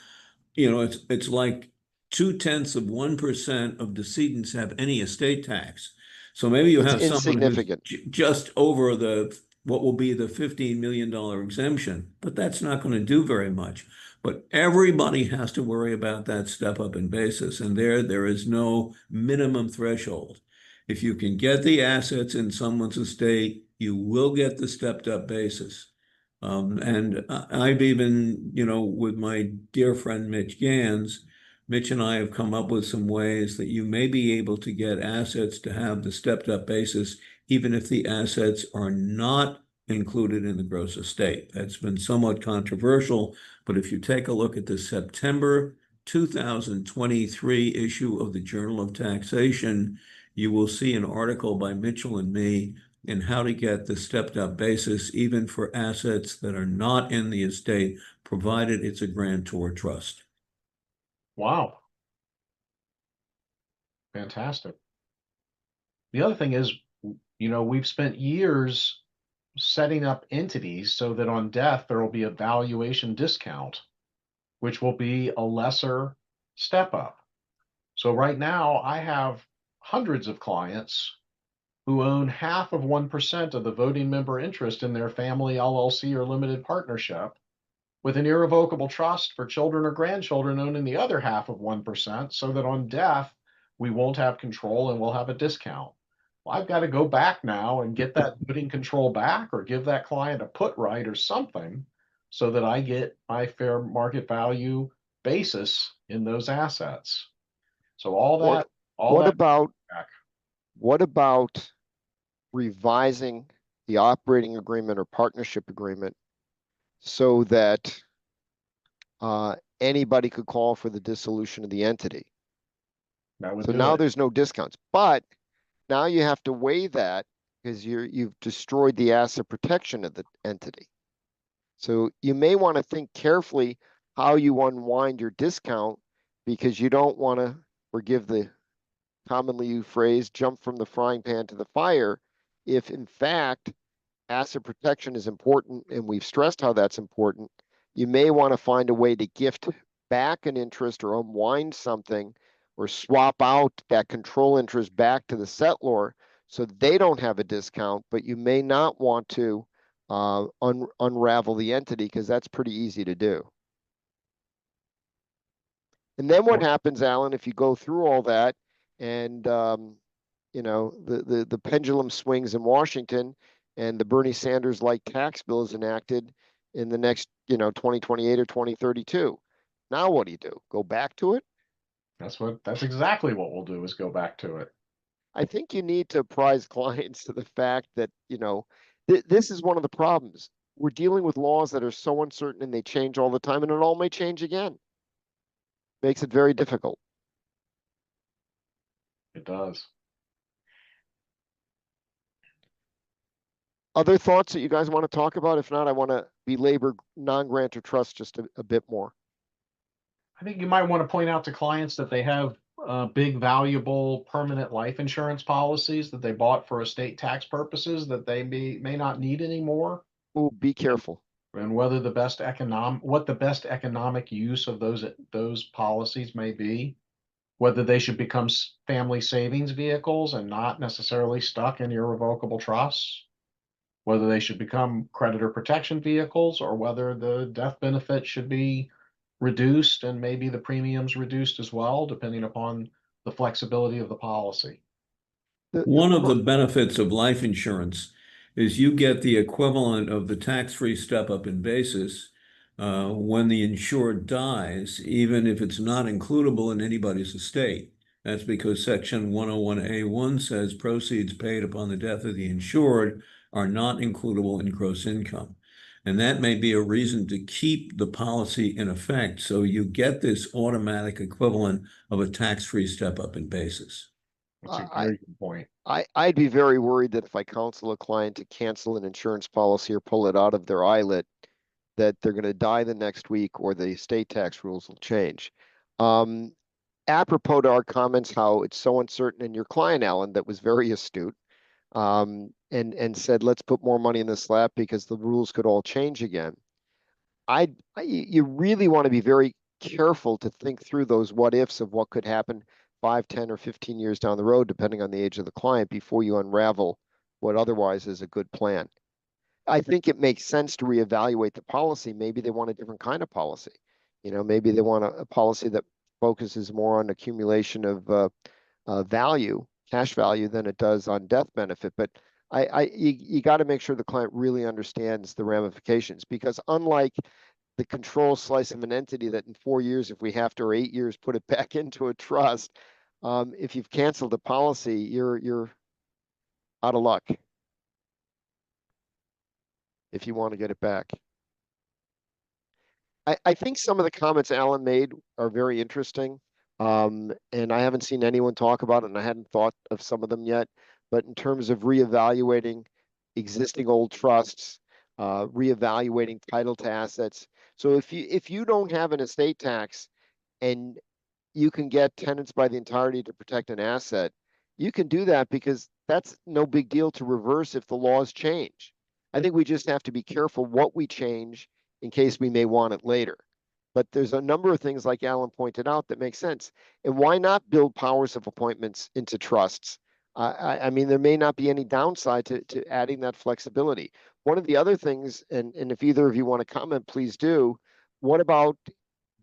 C: it's like 0.2% of decedents have any estate tax. So maybe you
A: It's
C: have someone who's
A: insignificant.
C: just over the what will be the $15 million exemption, but that's not going to do very much. But everybody has to worry about that step up in basis, and there is no minimum threshold. If you can get the assets in someone's estate, you will get the stepped up basis. And I've even, with my dear friend Mitch Gans, Mitch and I have come up with some ways that you may be able to get assets to have the stepped up basis, even if the assets are not included in the gross estate. That's been somewhat controversial, but if you take a look at the September 2023 issue of the Journal of Taxation, you will see an article by Mitchell and me in how to get the stepped up basis, even for assets that are not in the estate, provided it's a grantor trust.
B: Wow. Fantastic. The other thing is, we've spent years setting up entities so that on death, there will be a valuation discount, which will be a lesser step up. So right now I have hundreds of clients who own half of 1% of the voting member interest in their family LLC or limited partnership, with an irrevocable trust for children or grandchildren owning the other half of 1%, so that on death, we won't have control and we'll have a discount. Well, I've got to go back now and get that voting control back, or give that client a put right or something, so that I get my fair market value basis in those assets. So all that back.
A: What about revising the operating agreement or partnership agreement so that anybody could call for the dissolution of the entity? So now there's no discounts, but now you have to weigh that because you've destroyed the asset protection of the entity. So you may want to think carefully how you unwind your discount, because you don't want to, forgive the commonly used phrase, jump from the frying pan to the fire. If in fact asset protection is important, and we've stressed how that's important, you may want to find a way to gift back an interest or unwind something, or swap out that control interest back to the settlor so they don't have a discount, but you may not want to unravel the entity, because that's pretty easy to do. And then what happens, Alan, if you go through all that and the pendulum swings in Washington and the Bernie Sanders-like tax bill is enacted in the next 2028 or 2032? Now what do? Go back to it?
B: That's exactly what we'll do, is go back to it.
A: I think you need to apprise clients to the fact that this is one of the problems. We're dealing with laws that are so uncertain and they change all the time, and it all may change again. Makes it very difficult.
B: It does.
A: Other thoughts that you guys want to talk about? If not, I want to belabor non-grantor trust just a bit more.
B: I think you might want to point out to clients that they have big, valuable, permanent life insurance policies that they bought for estate tax purposes that they may not need anymore.
A: Oh, be careful.
B: And whether what the best economic use of those policies may be, whether they should become family savings vehicles and not necessarily stuck in irrevocable trusts, whether they should become creditor protection vehicles, or whether the death benefit should be reduced and maybe the premiums reduced as well, depending upon the flexibility of the policy.
C: One of the benefits of life insurance is you get the equivalent of the tax-free step-up in basis when the insured dies, even if it's not includable in anybody's estate. That's because Section 101A1 says proceeds paid upon the death of the insured are not includable in gross income. And that may be a reason to keep the policy in effect, so you get this automatic equivalent of a tax-free step-up in basis.
B: That's a very good point.
A: I'd be very worried that if I counsel a client to cancel an insurance policy or pull it out of their ILIT, that they're going to die the next week or the estate tax rules will change. Apropos to our comments, how it's so uncertain, and your client, Alan, that was very astute, and said, let's put more money in the slab because the rules could all change again. You really want to be very careful to think through those what ifs of what could happen 5, 10, or 15 years down the road, depending on the age of the client, before you unravel what otherwise is a good plan. I think it makes sense to reevaluate the policy. Maybe they want a different kind of policy. Maybe they want a policy that focuses more on accumulation of value, cash value, than it does on death benefit. But you got to make sure the client really understands the ramifications, because unlike the control slice of an entity that in 4 years, if we have to, or 8 years, put it back into a trust, if you've canceled the policy, you're out of luck if you want to get it back. I think some of the comments Alan made are very interesting. And I haven't seen anyone talk about it, and I hadn't thought of some of them yet. But in terms of reevaluating existing old trusts, reevaluating title to assets. So if you don't have an estate tax and you can get tenants by the entirety to protect an asset, you can do that because that's no big deal to reverse if the laws change. I think we just have to be careful what we change in case we may want it later. But there's a number of things, like Alan pointed out, that make sense. And why not build powers of appointments into trusts? I mean, there may not be any downside to adding that flexibility. One of the other things, and if either of you want to comment, please do. What about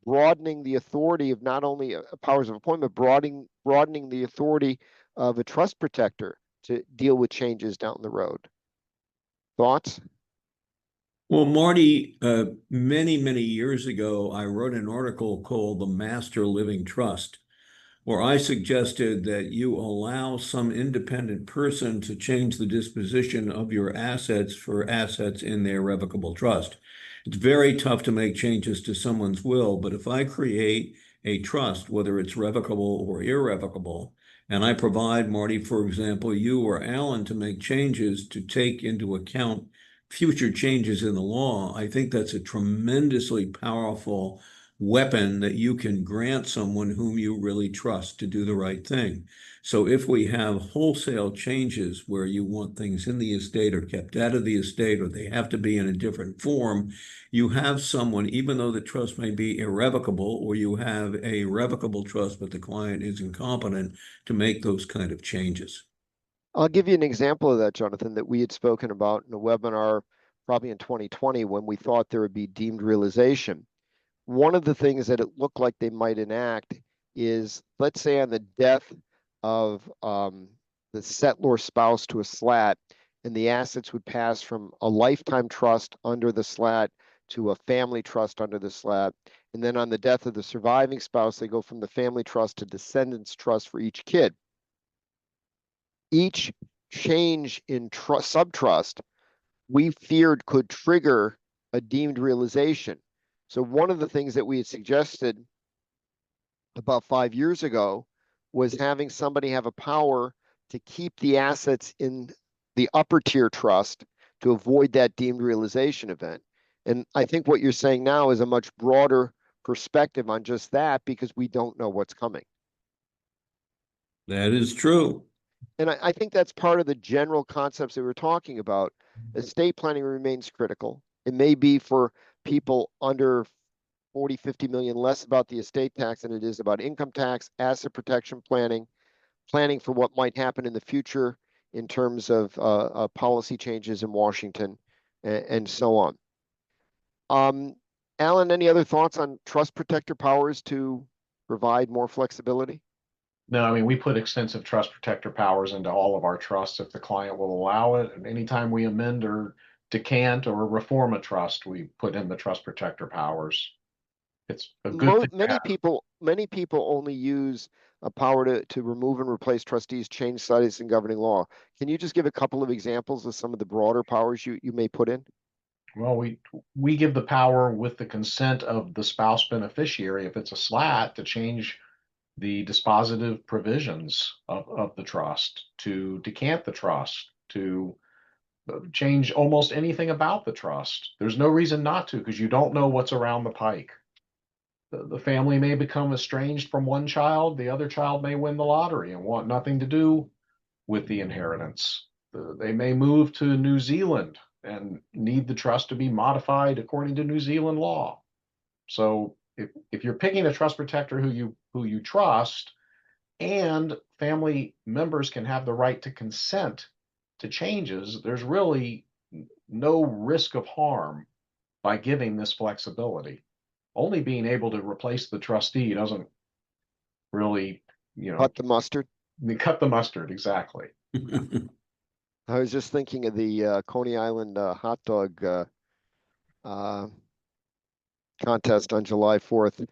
A: broadening the authority of not only powers of appointment, broadening the authority of a trust protector to deal with changes down the road? Thoughts?
C: Well, Marty, many, many years ago, I wrote an article called The Master Living Trust, where I suggested that you allow some independent person to change the disposition of your assets for assets in their irrevocable trust. It's very tough to make changes to someone's will, but if I create a trust, whether it's revocable or irrevocable, and I provide, Marty, for example, you or Alan to make changes to take into account future changes in the law, I think that's a tremendously powerful weapon that you can grant someone whom you really trust to do the right thing. So if we have wholesale changes where you want things in the estate or kept out of the estate, or they have to be in a different form, you have someone, even though the trust may be irrevocable, or you have a revocable trust, but the client is incompetent to make those kind of changes.
A: I'll give you an example of that, Jonathan, that we had spoken about in a webinar probably in 2020 when we thought there would be deemed realization. One of the things that it looked like they might enact is, let's say on the death of the settlor spouse to a slat, and the assets would pass from a lifetime trust under the slat to a family trust under the slat. And then on the death of the surviving spouse, they go from the family trust to descendants trust for each kid. Each change in subtrust we feared could trigger a deemed realization. So one of the things that we had suggested about 5 years ago was having somebody have a power to keep the assets in the upper tier trust to avoid that deemed realization event. And I think what you're saying now is a much broader perspective on just that, because we don't know what's coming.
C: That is true.
A: And I think that's part of the general concepts that we're talking about. Estate planning remains critical. It may be for people under 40, 50 million less about the estate tax than it is about income tax, asset protection planning, planning for what might happen in the future in terms of policy changes in Washington, and so on. Alan, any other thoughts on trust protector powers to provide more flexibility?
B: No, I mean, we put extensive trust protector powers into all of our trusts if the client will allow it. And anytime we amend or decant or reform a trust, we put in the trust protector powers. It's a good thing.
A: Many people only use a power to remove and replace trustees, change status in governing law. Can you just give a couple of examples of some of the broader powers you may put in?
B: Well, we give the power with the consent of the spouse beneficiary, if it's a slat, to change the dispositive provisions of the trust, to decant the trust, to change almost anything about the trust. There's no reason not to, because you don't know what's around the pike. The family may become estranged from one child, the other child may win the lottery and want nothing to do with the inheritance. They may move to New Zealand and need the trust to be modified according to New Zealand law. So if you're picking a trust protector who you trust, and family members can have the right to consent to changes, there's really no risk of harm by giving this flexibility. Only being able to replace the trustee doesn't really,
A: Cut the mustard.
B: cut the mustard, exactly.
A: I was just thinking of the Coney Island hot dog uh, contest on July 4th.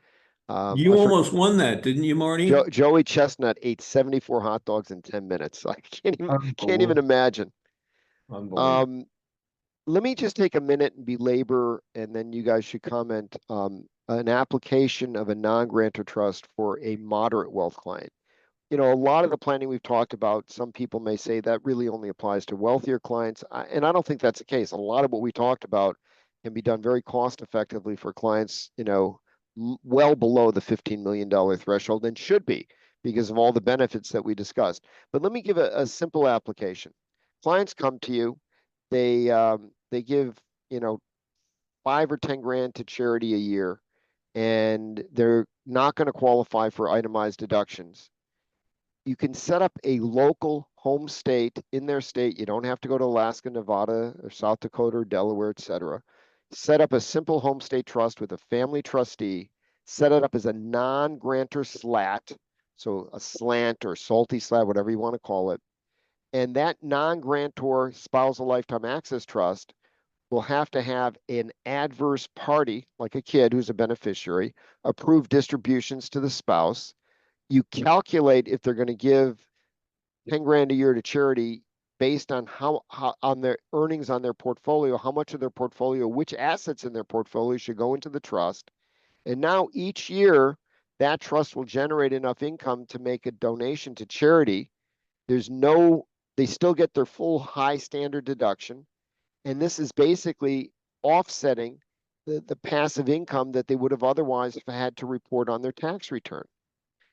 C: You almost won that, didn't you, Marty?
A: Joey Chestnut ate 74 hot dogs in 10 minutes. I can't even imagine.
B: Unbelievable.
A: Let me just take a minute and belabor, and then you guys should comment. An application of a non-grantor trust for a moderate wealth client. A lot of the planning we've talked about, some people may say that really only applies to wealthier clients, and I don't think that's the case. A lot of what we talked about can be done very cost effectively for clients, well below the $15 million threshold, and should be because of all the benefits that we discussed. But let me give a simple application. Clients come to you, they give, 5 or 10 grand to charity a year, and they're not going to qualify for itemized deductions. You can set up a local home state in their state. You don't have to go to Alaska, Nevada, or South Dakota, or Delaware, etc. Set up a simple home state trust with a family trustee. Set it up as a non-grantor slat, so a slant or salty slat, whatever you want to call it. And that non-grantor spousal lifetime access trust will have to have an adverse party, like a kid who's a beneficiary, approve distributions to the spouse. You calculate if they're going to give 10 grand a year to charity based on how on their earnings on their portfolio, how much of their portfolio, which assets in their portfolio should go into the trust. And now each year, that trust will generate enough income to make a donation to charity. They still get their full high standard deduction. And this is basically offsetting the passive income that they would have otherwise had to report on their tax return.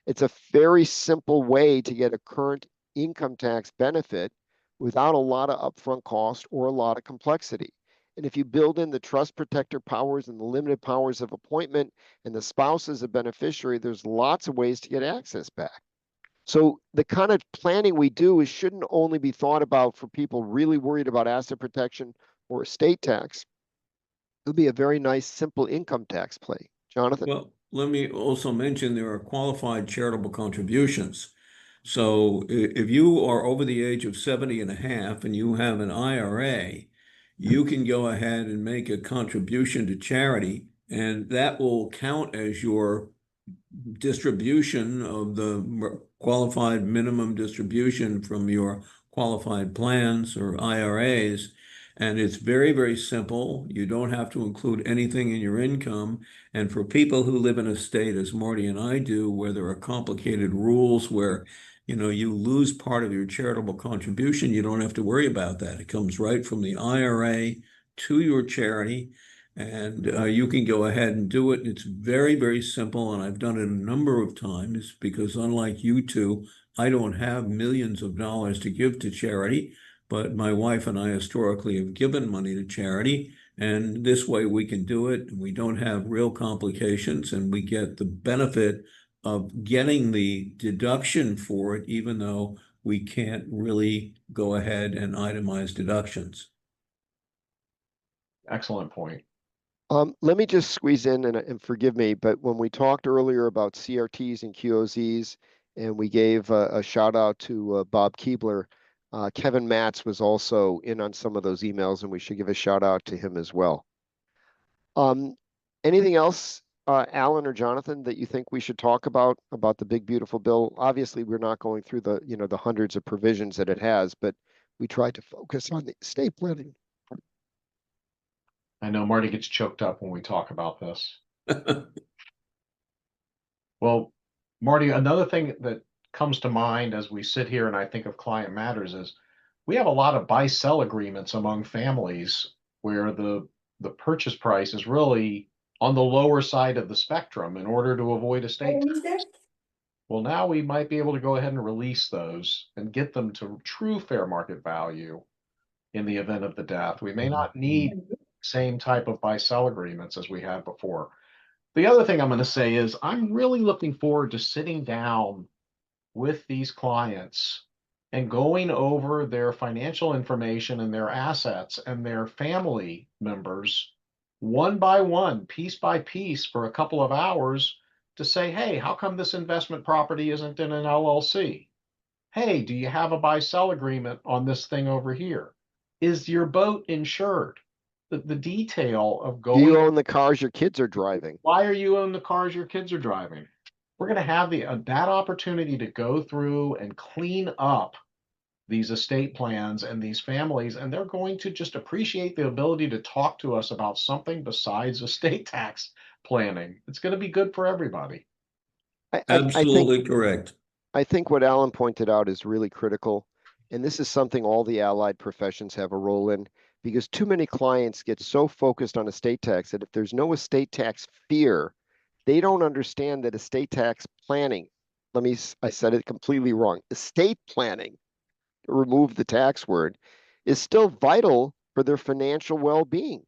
A: It's a very simple way to get a current income tax benefit without a lot of upfront cost or a lot of complexity. And if you build in the trust protector powers and the limited powers of appointment and the spouse as a beneficiary, there's lots of ways to get access back. So the kind of planning we do shouldn't only be thought about for people really worried about asset protection or estate tax. It'll be a very nice, simple income tax play. Jonathan?
C: Well, let me also mention there are qualified charitable contributions. So if you are over the age of 70 and a half and you have an IRA, you can go ahead and make a contribution to charity, and that will count as your distribution of the qualified minimum distribution from your qualified plans or IRAs. And it's very, very simple. You don't have to include anything in your income. And for people who live in a state, as Marty and I do, where there are complicated rules where, you lose part of your charitable contribution, you don't have to worry about that. It comes right from the IRA to your charity. And you can go ahead and do it. It's very, very simple. And I've done it a number of times because unlike you two, I don't have millions of dollars to give to charity, but my wife and I historically have given money to charity. And this way we can do it. And we don't have real complications, and we get the benefit of getting the deduction for it, even though we can't really go ahead and itemize deductions.
B: Excellent point.
A: Let me just squeeze in, and forgive me, but when we talked earlier about CRTs and QOZs, and we gave a shout out to Bob Keebler, Kevin Matz was also in on some of those emails, and we should give a shout out to him as well. Anything else, Alan or Jonathan, that you think we should talk about the big beautiful bill? Obviously, we're not going through the hundreds of provisions that it has, but we tried to focus on the estate planning.
B: I know Marty gets choked up when we talk about this. Well, Marty, another thing that comes to mind as we sit here and I think of client matters is we have a lot of buy-sell agreements among families where the purchase price is really on the lower side of the spectrum in order to avoid estate tax. Well, now we might be able to go ahead and release those and get them to true fair market value in the event of the death. We may not need same type of buy-sell agreements as we had before. The other thing I'm going to say is I'm really looking forward to sitting down with these clients and going over their financial information and their assets and their family members one by one, piece by piece for a couple of hours to say, hey, how come this investment property isn't in an LLC? Hey, do you have a buy-sell agreement on this thing over here? Is your boat insured? The detail of
A: Do you
B: going,
A: own the cars your kids are driving?
B: why are you owning the cars your kids are driving? We're going to have that opportunity to go through and clean up these estate plans and these families, and they're going to just appreciate the ability to talk to us about something besides estate tax planning. It's going to be good for everybody.
C: Absolutely correct.
A: I think what Alan pointed out is really critical. And this is something all the allied professions have a role in, because too many clients get so focused on estate tax that if there's no estate tax fear, they don't understand that estate tax planning, I said it completely wrong. Estate planning, remove the tax word, is still vital for their financial well-being.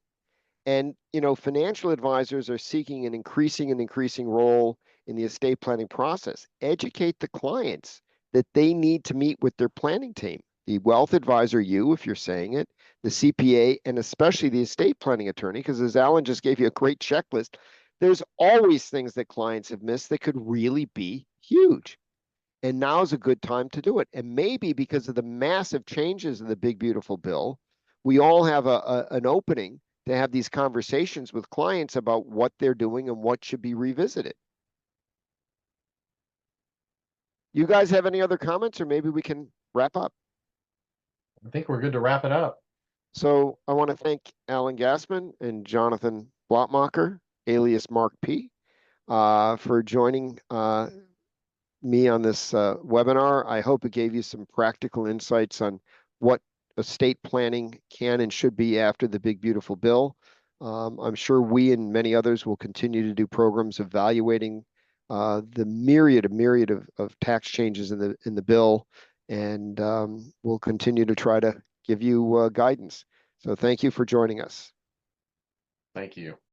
A: And, financial advisors are seeking an increasing role in the estate planning process. Educate the clients that they need to meet with their planning team. The wealth advisor, you, if you're saying it, the CPA, and especially the estate planning attorney, because as Alan just gave you a great checklist, there's always things that clients have missed that could really be huge. And now is a good time to do it. And maybe because of the massive changes in the big, beautiful bill, we all have an opening to have these conversations with clients about what they're doing and what should be revisited. You guys have any other comments, or maybe we can wrap up?
B: I think we're good to wrap it up.
A: So I want to thank Alan Gassman and Jonathan Blattmachr, alias Mark P., for joining me on this webinar. I hope it gave you some practical insights on what estate planning can and should be after the big, beautiful bill. I'm sure we and many others will continue to do programs evaluating the myriad of tax changes in the bill, and we'll continue to try to give you guidance. So thank you for joining us.
B: Thank you.